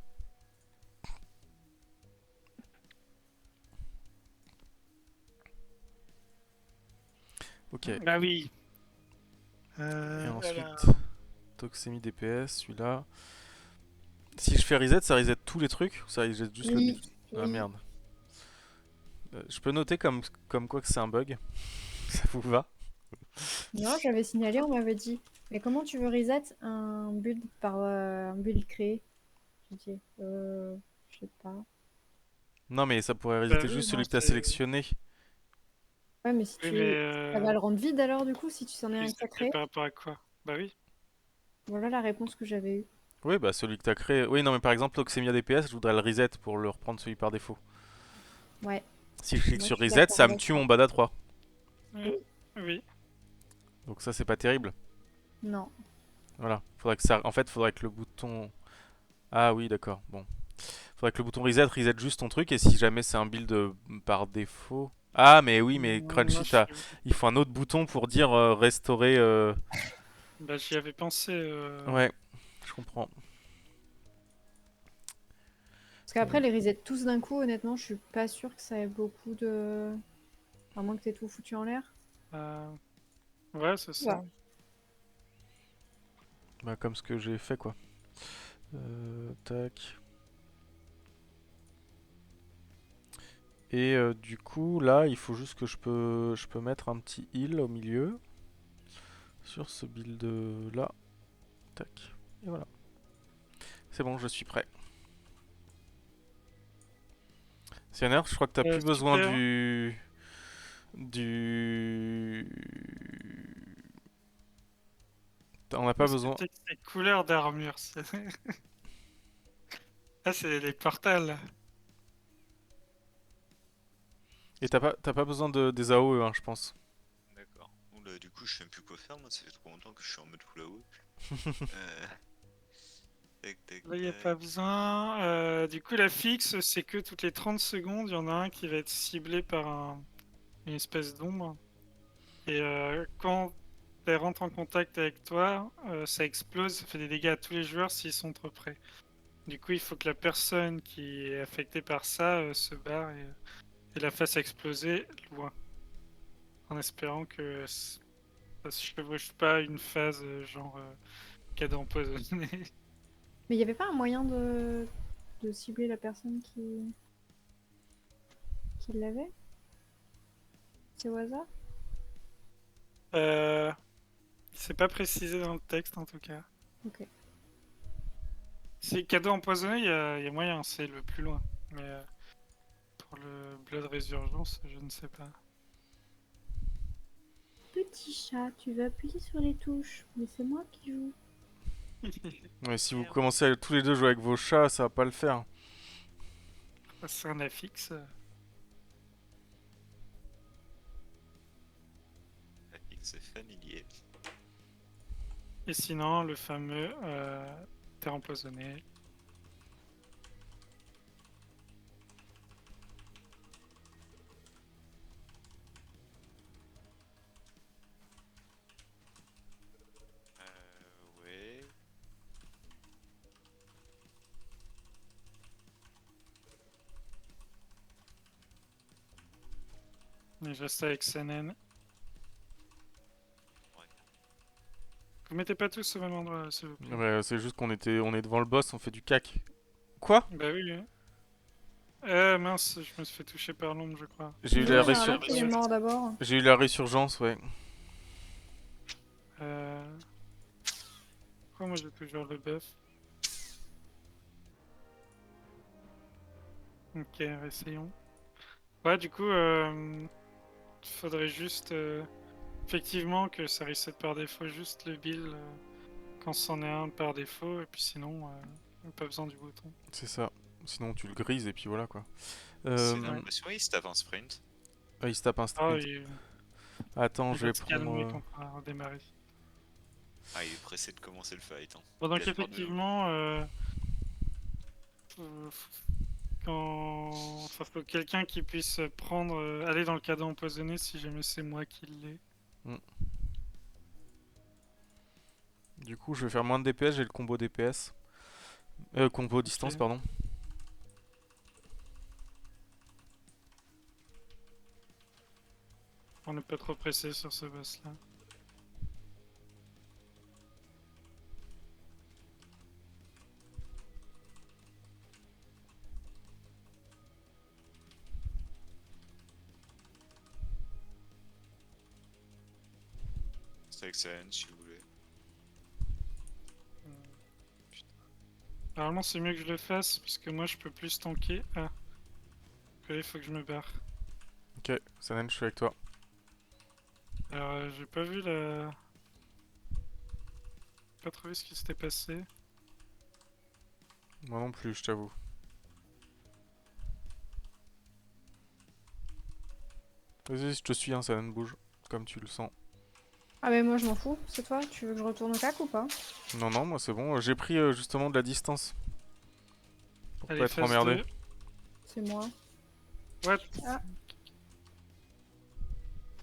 Ok. Bah oui. Et ensuite, Voilà. Toxémie DPS, celui-là. Si je fais reset, ça reset tous les trucs ou ça reset juste le Oui. build? Ah Oui. merde. Je peux noter comme quoi que c'est un bug. Ça vous va? Non, j'avais signalé, on m'avait dit. Mais comment tu veux reset un build par un build créé? J'ai dit, je sais pas. Non, mais ça pourrait Bah resetter oui, juste non, celui que t'as c'est- sélectionné. Ouais, mais si Oui, tu. mais. Ça va le rendre vide alors, du coup, si tu s'en es un oui, que t'as c'était créé? par rapport à quoi? Bah oui. Voilà la réponse que j'avais eue. Oui, bah celui que t'as créé. Oui, non, mais par exemple, Toxemia DPS, je voudrais le reset pour le reprendre celui par défaut. Ouais. Si je clique Moi, sur je suis reset, d'accord ça me avec tue toi. mon Bada 3. Oui. Oui. Donc ça, c'est pas terrible. Non. Voilà. Faudrait que ça... En fait, faudrait que le bouton... Ah oui, d'accord. Bon. Faudrait que le bouton reset juste ton truc et si jamais c'est un build par défaut... Ah mais oui, mais Moi, Crunchy, je suis... il faut un autre bouton pour dire restaurer... Bah, j'y avais pensé. Ouais, je comprends. Parce qu'après, les reset tous d'un coup, honnêtement, je suis pas sûre que ça ait beaucoup de. À moins que t'aies tout foutu en l'air. euh, Ouais, c'est Ouais. ça. Bah, comme ce que j'ai fait quoi. Tac. Et du coup, là, il faut juste que je peux mettre un petit heal au milieu. Sur ce build là. Tac. Et voilà. C'est bon, je suis prêt. Cyanner, je crois que t'as plus besoin Super. du... On n'a pas C'est besoin... peut-être les couleurs d'armure. Ah, c'est les portals, là. Et t'as pas besoin des AOE, hein, je pense. D'accord. Oula, du coup, je sais même plus quoi faire, moi, ça fait trop longtemps que je suis en mode full AOE. Euh... Tac, tac, Là, il n'y a pas tac. besoin. Du coup, la fixe, c'est que toutes les 30 secondes, il y en a un qui va être ciblé par une espèce d'ombre. Et quand elle rentre en contact avec toi, ça explose, ça fait des dégâts à tous les joueurs s'ils sont trop près. Du coup, il faut que la personne qui est affectée par ça se barre et la fasse exploser loin. En espérant que ça se chevauche pas une phase genre cadeau empoisonné. Mais il y avait pas un moyen de cibler la personne qui l'avait? C'est au hasard? euh, c'est pas précisé dans le texte en tout cas. Ok. Si cadeau empoisonné, il y a moyen, c'est le plus loin. Mais pour le Blood Résurgence, je ne sais pas. Petit chat, tu vas appuyer sur les touches, mais c'est moi qui joue. Ouais, si vous Merde. commencez à tous les deux jouer avec vos chats, ça va pas le faire. C'est un affixe. La fixe est familier. Et sinon, le fameux terre empoisonné. Ouais. Et je reste avec CNN. Ouais. Vous mettez pas tous au même endroit, s'il vous plaît. Ouais, c'est juste on est devant le boss, on fait du cac. Quoi? Bah oui. Mince, je me suis fait toucher par l'ombre, je crois. J'ai eu Non, la il y en a un résurgence. qui est mort d'abord. J'ai eu la résurgence, ouais. Euh... Pourquoi moi j'ai toujours le buff? Ok, essayons. Ouais, du coup, faudrait juste effectivement que ça reset par défaut juste le build quand c'en est un par défaut, et puis sinon, pas besoin du bouton. C'est ça. Sinon tu le grises et puis voilà quoi. C'est Ouais. l'impression qu'il se tape un sprint. Ah, il se tape un Ah, sprint. il, Attends, il je va vais se prendre... calmer quand on va redémarrer. Ah, il est pressé de commencer le fight. Hein. Bon, donc 4h02. Hein. effectivement, faut- enfin, faut quelqu'un qui puisse prendre, aller dans le cadeau empoisonné si jamais c'est moi qui l'ai. Hmm. Du coup, je vais faire moins de DPS, j'ai le combo DPS. Combo distance, Ok. pardon. On n'est pas trop pressé sur ce boss là. C'est excellent si vous voulez. Normalement, c'est mieux que je le fasse parce que moi je peux plus tanker. Ah, ok, il faut que je me barre. Ok, Sanen, je suis avec toi. Alors, j'ai pas vu la. Pas trouvé ce qui s'était passé. Moi non plus, je t'avoue. Vas-y, je te suis, hein, Sanen, bouge. Comme tu le sens. Ah mais moi je m'en fous, c'est toi, tu veux que je retourne au CAC ou pas? Non, non, moi c'est bon. J'ai pris justement de la distance. Pour pas Allez, être phase emmerdé. 2. C'est moi. What? Ah.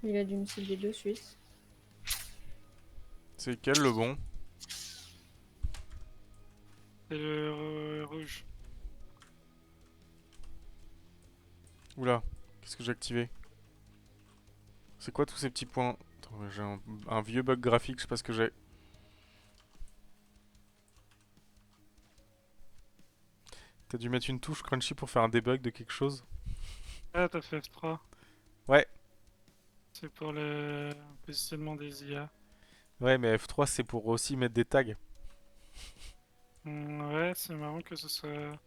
Il a dû me cibler de suite. C'est quel le bon? C'est le rouge. Oula, qu'est-ce que j'ai activé? C'est quoi tous ces petits points? Attends, j'ai un vieux bug graphique, je sais pas ce que j'ai. T'as dû mettre une touche crunchy pour faire un debug de quelque chose? Ah, t'as fait F3. Ouais. C'est pour le positionnement des IA. Ouais, mais F3 c'est pour aussi mettre des tags. Ouais, c'est marrant que ce soit...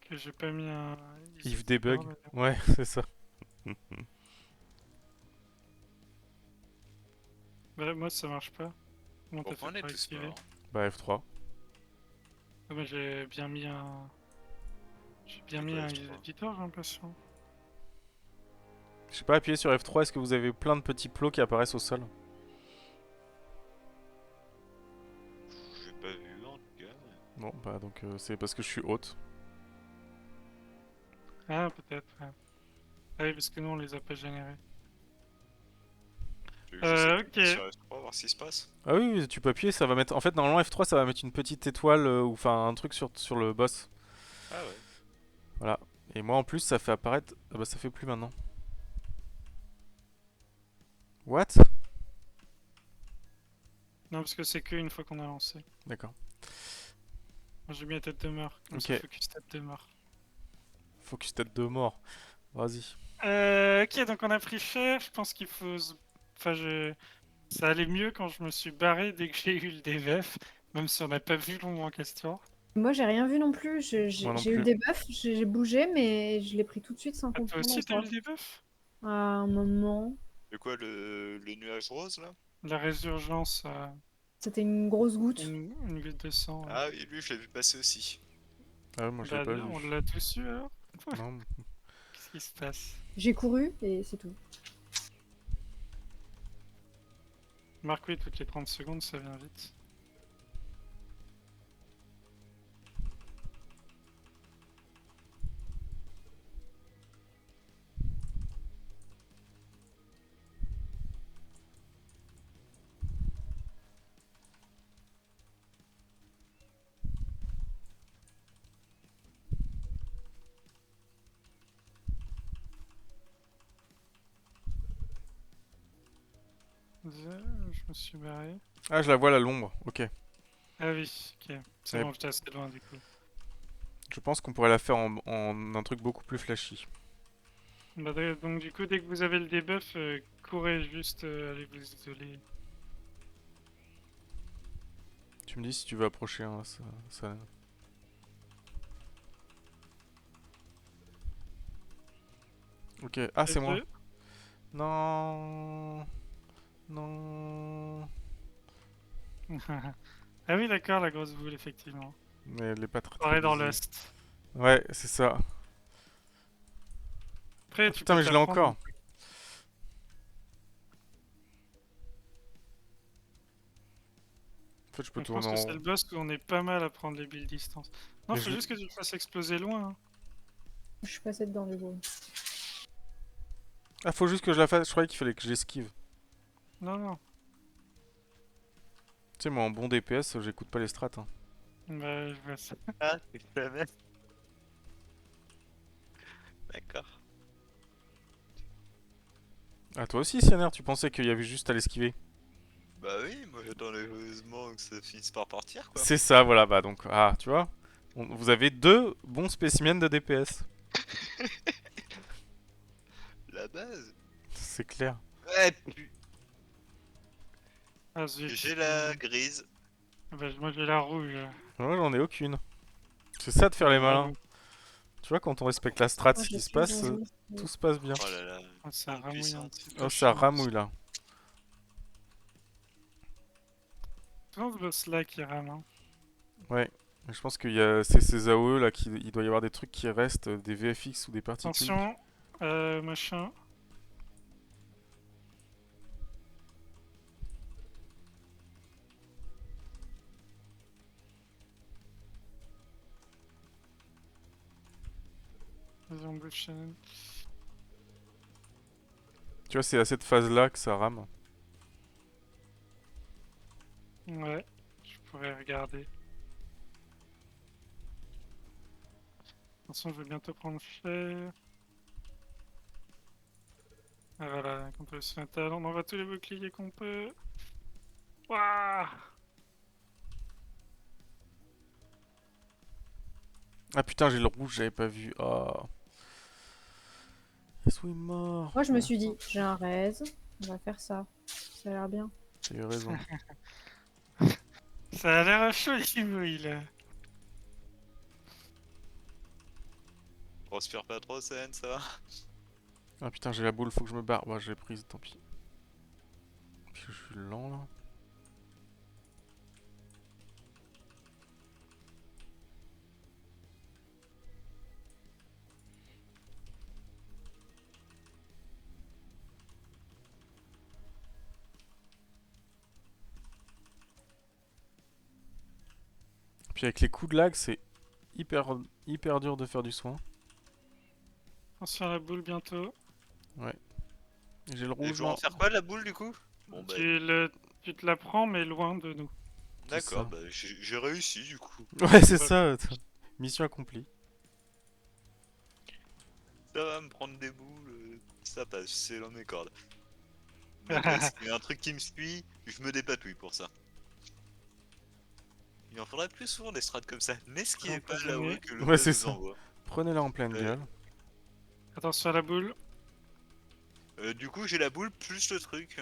que j'ai pas mis un... If debug. mais- Ouais, c'est ça. Bah, moi, ça marche pas. Comment t'as Pourquoi on fait est pour tous activer? morts? Bah F3. Ah, moi, j'ai bien mis un... J'ai bien C'est mis quoi un F3? éditeur, j'ai l'impression. Je sais pas appuyer sur F3, est-ce que vous avez plein de petits plots qui apparaissent au sol? J'ai pas vu en tout cas. Bon, bah donc c'est parce que je suis haute. Ah, peut-être, ouais. Ah oui, parce que nous, on les a pas générés. Tu veux que j'essaie Ok. d'appuyer sur F3, voir ce qui se passe? Ah oui, oui, tu peux appuyer, ça va mettre... En fait, normalement F3 ça va mettre une petite étoile ou enfin un truc sur le boss. Ah ouais. Voilà. Et moi en plus ça fait apparaître... Ah bah ça fait plus maintenant. What? Non, parce que c'est que une fois qu'on a lancé. D'accord. Moi, j'ai mis la tête de mort. Comme Ok. ça, focus tête de mort. Focus tête de mort. Vas-y. Ok, donc on a pris cher. Je pense qu'il faut... Enfin, ça allait mieux quand je me suis barré dès que j'ai eu le DVF. Même si on n'a pas vu le moment en question. Moi j'ai rien vu non plus, Moi non j'ai eu le plus. debuff, j'ai bougé mais je l'ai pris tout de suite sans Ah, toi comprendre aussi, t'as eu encore. le debuff? À un moment, C'est quoi le nuage rose là? La résurgence, c'était une grosse goutte. une goutte de sang. Ah oui, lui je l'ai vu passer aussi. Ah ouais, moi je l'ai Bah, pas là, vu. on l'a tous eu alors? Non. Qu'est-ce qui se passe? J'ai couru et c'est tout. Marque, oui, toutes les 30 secondes, ça vient vite. Je me suis barré. Ah je la vois là, l'ombre. Ok. Ah oui, ok. C'est Ouais. bon, j'étais assez loin du coup. Je pense qu'on pourrait la faire en un truc beaucoup plus flashy. Bah, donc du coup, dès que vous avez le debuff, courez juste, allez vous isoler. Tu me dis si tu veux approcher, hein, ça... Ok, ah c'est moi. F2. Non... Non... Ah oui, d'accord, la grosse boule, effectivement. Mais elle est pas très Pareil dans visible. Lust. Ouais, c'est ça. Après, Ah, tu putain peux mais je l'ai t'apprendre. encore. En fait je peux Je tourner pense en que c'est rond. le boss où on est pas mal à prendre les builds distance. Non, Mais faut je- juste que tu le fasses exploser loin. Hein. Je suis passée dedans du coup. Ah faut juste que je la fasse, je croyais qu'il fallait que j'esquive. Non, non. Tu sais moi en bon DPS j'écoute pas les strats. Hein. Bah, je vois ça. Ah, c'est la même. D'accord. Ah toi aussi Cyanner, tu pensais qu'il y avait juste à l'esquiver? Bah oui, moi j'attendais heureusement que ça finisse par partir quoi. C'est ça, voilà, bah donc... Ah, tu vois, vous avez deux bons spécimens de DPS. La base. C'est clair. Ouais, Ah, zut. j'ai la grise. Bah, moi, j'ai la rouge. Moi j'en ai aucune. C'est ça de faire les malins. Bravo. Tu vois, quand on respecte la strat, Moi, ce je qui se suis passe, jaune. tout se passe bien. Oh là là. Oh, ça ramouille un Impuissante. petit peu. Oh, ça ramouille là. C'est souvent ce boss-là qui rame. Hein. Ouais. Mais je pense qu'il y a ces AOE là, il doit y avoir des trucs qui restent, des VFX ou des particules. Attention, machin. Rumble Channel. Tu vois, c'est à cette phase-là que ça rame. Ouais, je pourrais regarder. De toute façon, je vais bientôt prendre cher. Ah voilà, on peut se mettre on envoie tous les boucliers qu'on peut. Waouh! Ah putain, j'ai le rouge, j'avais pas vu. Oh. Yasuo est mort. Moi, je me suis dit, j'ai un raise, on va faire ça. Ça a l'air bien. T'as eu raison. Ça a l'air chaud, là. Respire pas trop, Sen, ça va? Ah putain, j'ai la boule, faut que je me barre. Ouais, j'ai prise, tant pis. Puis je suis lent là. Puis avec les coups de lag, c'est hyper dur de faire du soin. Attention à la boule bientôt. Et j'ai le Et rouge je dois là. en faire quoi, la boule, du coup? Bon, bah, Tu te la prends, mais loin de nous. d'accord, ça. bah, j'ai réussi, du coup. Ouais, c'est ça. Mission accomplie. Ça va me prendre des boules, ça passe, c'est dans mes cordes. Donc, ouais, s'il y a un truc qui me suit, je me dépatouille pour ça. Il en faudrait plus souvent des strats comme ça. N'esquivez pas là-haut que le Ouais, boss c'est vous ça. envoie. Prenez-la en pleine gueule. Attention à la boule. Du coup, j'ai la boule plus le truc,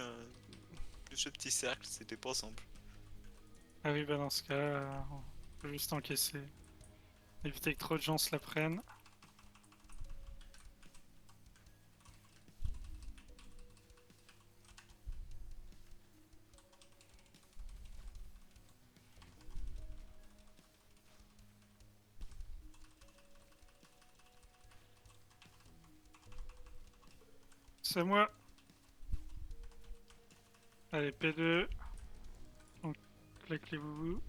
plus le petit cercle, c'était pas simple. Ah oui, bah dans ce cas, on peut juste encaisser. Éviter que trop de gens se la prennent. C'est moi. Allez, P2. On claque les boubous.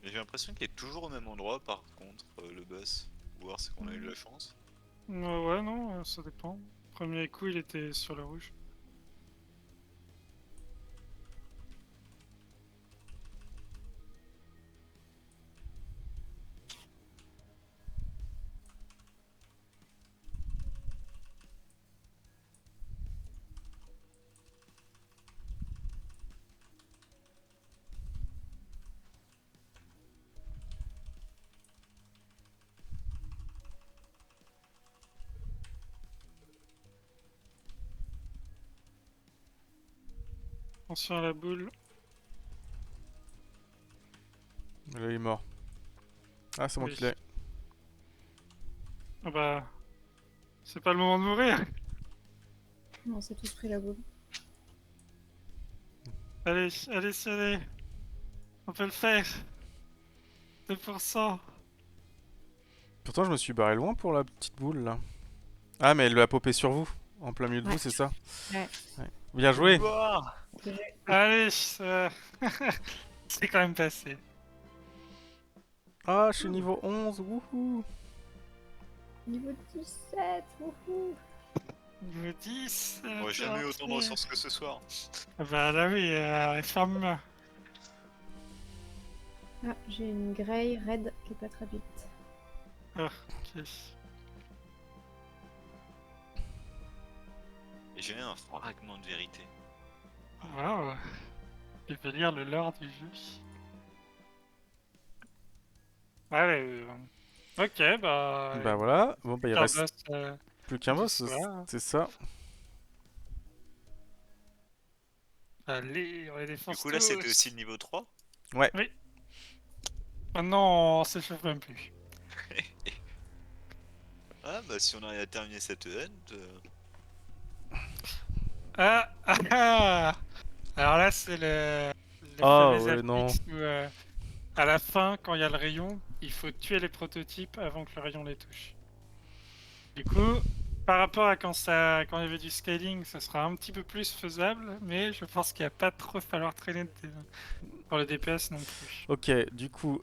Et j'ai l'impression qu'il est toujours au même endroit par contre, le boss. Ou alors c'est qu'on a eu de la chance. Ouais, non, ça dépend. Premier coup, il était sur le rouge. Attention à la boule. Là, il est mort. Ah, c'est moi Oui. qui l'ai. Ah bah... C'est pas le moment de mourir. Non, c'est tous pris la boule. Allez, allez. On peut le faire. 2%. Pourtant, je me suis barré loin pour la petite boule là. Ah, mais elle va popper sur vous. En plein milieu de vous, Ouais. c'est ça? Ouais. Bien joué! Ouah, Allez, c'est quand même passé. Ah, je suis niveau 11, wouhou! Niveau 17, wouhou. Niveau 10. on va jamais eu autant de ressources que ce soir. Ah bah là oui, ferme. Ah, j'ai une Grey Red qui est pas très vite. Ah, ok. Et j'ai un fragment de vérité. Waouh. Tu peux lire le lore du jeu. Allez. Ok, bah... Bah voilà, bon bah il Super reste boss, plus qu'un boss, soir. c'est ça. Allez, on les Du défonce coup là c'était tous. aussi le niveau 3. Maintenant, on s'échauffe même plus. Ah bah si on arrive à terminer cette hunt, Ah, ah, ah. Alors là, c'est le Ah fameux ouais, non. Alpix où, à la fin, quand il y a le rayon, il faut tuer les prototypes avant que le rayon les touche. Du coup, par rapport à quand il y avait du scaling, ça sera un petit peu plus faisable, mais je pense qu'il va pas trop falloir traîner Pour le DPS non plus. Ok, du coup,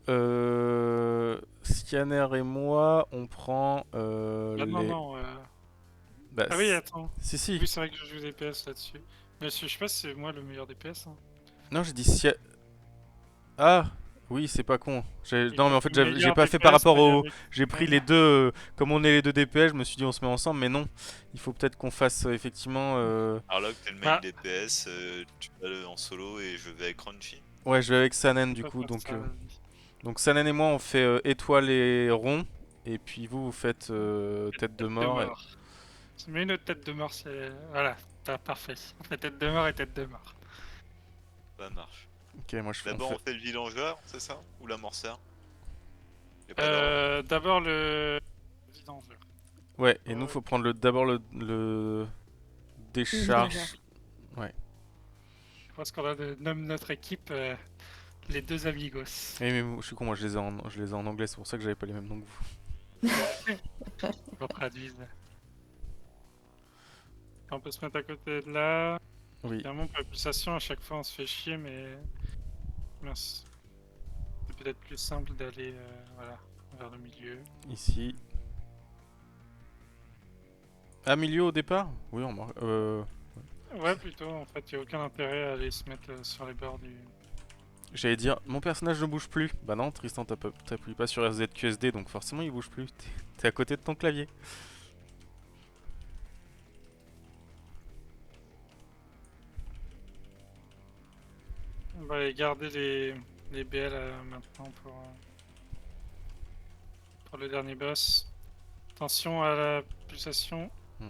Scanner et moi, on prend Ah non, les... non. Bah, Ah oui, attends. si, si. Oui, c'est vrai que je joue DPS là-dessus. Mais je sais pas si c'est moi le meilleur DPS. Hein. Non, j'ai dit Ah, oui, c'est pas con. Il Non, faut mais en que fait, le j'ai meilleur pas fait par DPS rapport aille au... avec J'ai pris Scanner. les deux... comme on est les deux DPS, je me suis dit on se met ensemble, mais non. Il faut peut-être qu'on fasse effectivement... Alors là, t'es le main Ah. DPS, tu vas en solo et je vais avec Crunchy. Ouais, je vais avec Sanen On du peut coup, faire donc... ça, vas-y. Donc Sanen et moi, on fait étoile et rond. Et puis vous, vous faites tête de Tête de mort. mort. Tu mets une autre tête de mort, c'est... Voilà, parfait. On fait tête de mort et tête de mort. Ça marche. Ok, moi je fais... D'abord, on fait le vidangeur, c'est ça? Ou l'amorceur? Y'a pas d'ordre. D'abord le vidangeur. Ouais, et nous, faut prendre d'abord le... Décharge. Ouais. Je pense qu'on nomme notre équipe les deux amigos. Mais je suis con, moi je les ai en anglais, c'est pour ça que j'avais pas les mêmes noms que vous. On traduise. On peut se mettre à côté de là. Oui, Évidemment, pour la pulsation, à chaque fois on se fait chier, mais. Mince. C'est peut-être plus simple d'aller voilà, vers le milieu. ici. Ah, milieu au départ? Oui, on marque. Ouais, plutôt, en fait, il n'y a aucun intérêt à aller se mettre sur les bords du. J'allais dire, mon personnage ne bouge plus. Bah non, Tristan, t'appuies pas sur RZQSD, donc forcément il bouge plus. T'es à côté de ton clavier. On va aller garder les BL maintenant pour le dernier boss. Attention à la pulsation. Hmm.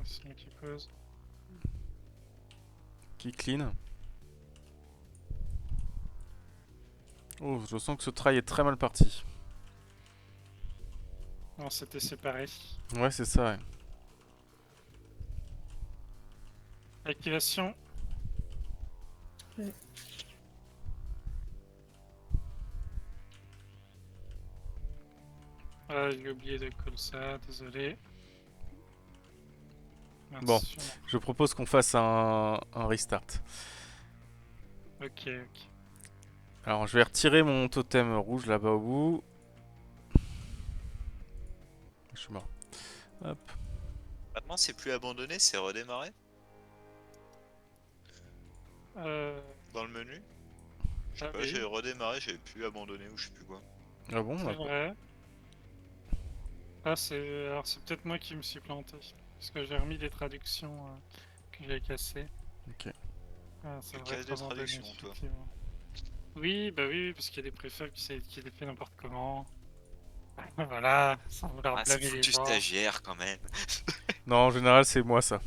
C'est moi qui pose. Qui clean. Oh, je sens que ce try est très mal parti. Non, c'était séparé. Ouais, c'est ça, ouais. Activation. Ouais. Ah, j'ai oublié de coller ça, désolé. Bon. Attention. Je propose qu'on fasse un restart. Ok. Alors, je vais retirer mon totem rouge là-bas au bout. Je suis mort. Hop. Maintenant, c'est plus abandonné, c'est redémarré dans le menu. Je sais Ah pas, oui, j'ai redémarré, j'avais plus abandonné ou je sais plus quoi. Ah bon, c'est d'accord. vrai. Ah, alors c'est peut-être moi qui me suis planté. Parce que j'ai remis des traductions que j'ai cassées. Ok. Ah, ça Tu devrait casses être des abandonné, traductions, toi. effectivement. Oui, bah oui, parce qu'il y a des préfets qui les fait n'importe comment. Voilà, sans vouloir Ah, c'est blâmer les foutu gens. stagiaire quand même. Non, en général, c'est moi ça.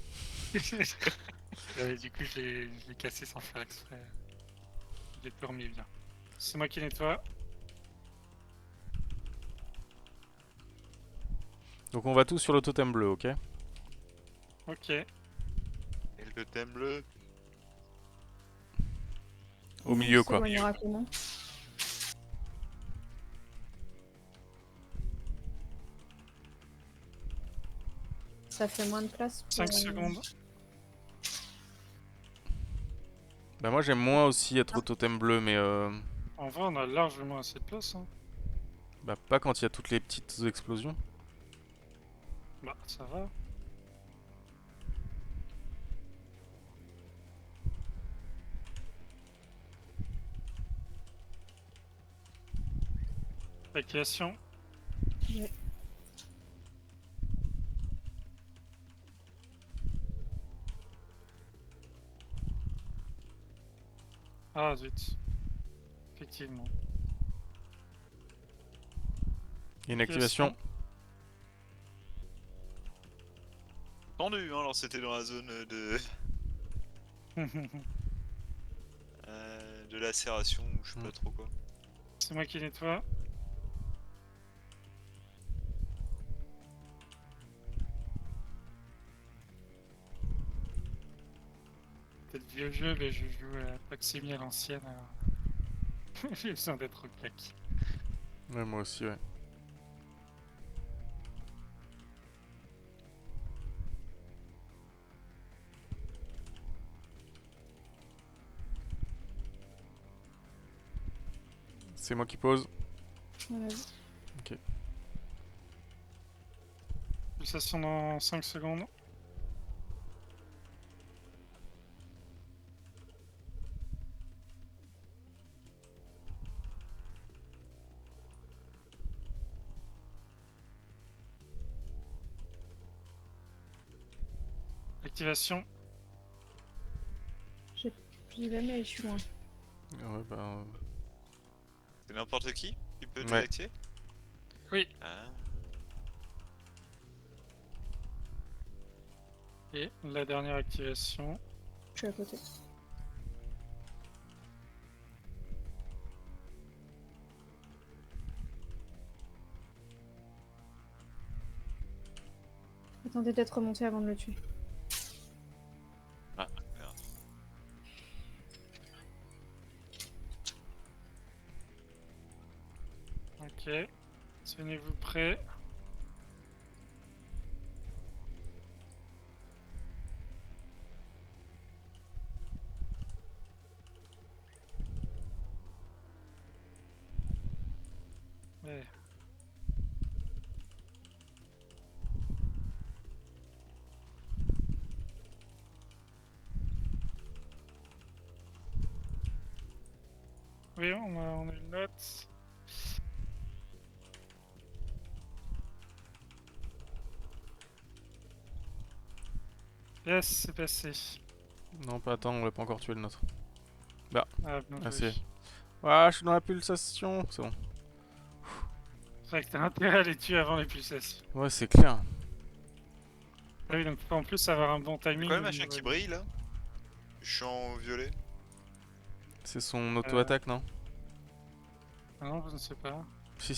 Du coup, je l'ai cassé sans faire exprès. Je l'ai tout remis bien. C'est moi qui nettoie. Donc, on va tous sur le totem bleu, ok? Ok. Et le thème bleu. Au milieu, quoi. S'éloignera comment? Ça fait moins de place pour... 5 secondes. Bah, moi, j'aime moins aussi être au totem bleu, mais En vrai, on a largement assez de place. Hein. bah, pas quand il y a toutes les petites explosions. Bah, ça va. Activation. Ouais. Ah, zut. Effectivement. Une activation. Tendu, hein, alors c'était dans la zone de lacération ou je sais pas trop quoi. C'est moi qui nettoie. Peut-être vieux jeu, mais je joue à Proximi à l'ancienne. Alors... J'ai besoin d'être au claque. Ouais, moi aussi, ouais. C'est moi qui pose. Voilà. Pulsation dans 5 secondes. Activation. J'y vais, mais je suis loin. Ouais, bah, C'est n'importe qui peut Ouais. désactiver? Oui. Ah. Et la dernière activation. Je suis à côté. Attendez d'être remonté avant de le tuer. Ah, merde. Ok. Tenez-vous prêts. Ouais. Oui, on a une note. Yes, c'est passé. non, pas attends, on l'a pas encore tué le nôtre. Ah, bien Ah, joué. si. Ah, je suis dans la pulsation. C'est bon. C'est vrai que t'as intérêt à les tuer avant les pulsations. Ouais, c'est clair. Ah oui, donc faut en plus avoir un bon C'est timing. quoi le au machin niveau qui de- brille là? Je suis en violet. C'est son auto-attaque, non? Ah non, je ne sais pas. Si,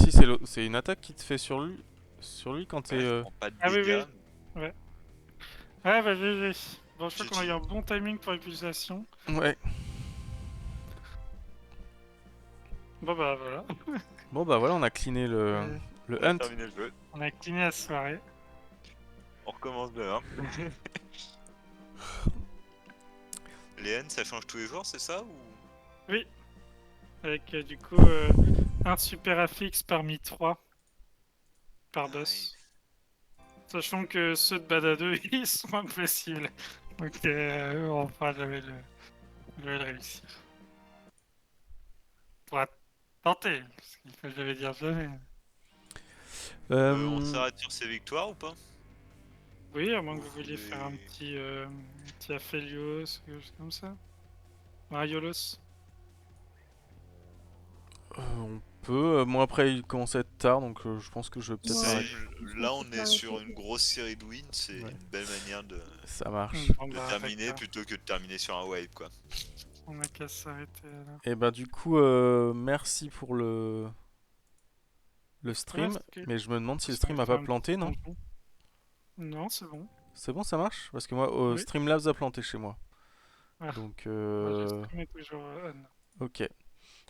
c'est une attaque qui te fait sur lui quand t'es. Ouais, je prends pas de Ah oui, dégâts. oui. Ouais. Ah bah GG. Bon, je crois qu'on a eu GG. un bon timing pour les pulsations. Ouais. Bon bah voilà. Bon, bah voilà, on a cleané Euh, le On a hunt. terminé le jeu. On a cleané la soirée. On recommence de 1. Les N, ça change tous les jours, c'est ça ou... Oui. Avec du coup un super affix parmi 3 par boss. Nice. Sachant que ceux de Badadeux, ils sont impossibles. Donc on fera jamais le réussir. On pourra tenter. Parce qu'il faut jamais dire jamais. On s'arrête sur ces victoires ou pas? Oui, à moins que Vous vous vouliez faire un voulez- petit Aphelios ou quelque chose comme ça. Ou un Iolos. On peut. Moi, après, il commence à être tard, donc je pense que je vais peut-être Ouais. m'arrêter. Là, on est Ouais. sur une grosse série de wins, c'est Ouais. une belle manière de Ça marche. Bon, bah, terminer d'accord. plutôt que de terminer sur un wave quoi. On a qu'à s'arrêter alors. Et bah, du coup, merci pour le stream. Ok. Mais je me demande si le Ça va stream a faire pas un planté, petit non? tampon. Non, c'est bon. C'est bon, ça marche? Parce que moi, Oui. Streamlabs a planté chez moi. Ah. Donc, Moi, le stream est toujours on. ok.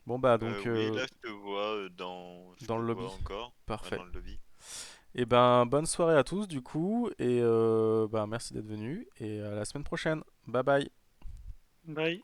Bon, bah, donc, Oui, là je te vois dans, dans le lobby. encore. Ouais, Parfait. dans le lobby. Et ben, bonne soirée à tous, du coup. Et bah, merci d'être venus. Et à la semaine prochaine. Bye bye. Bye.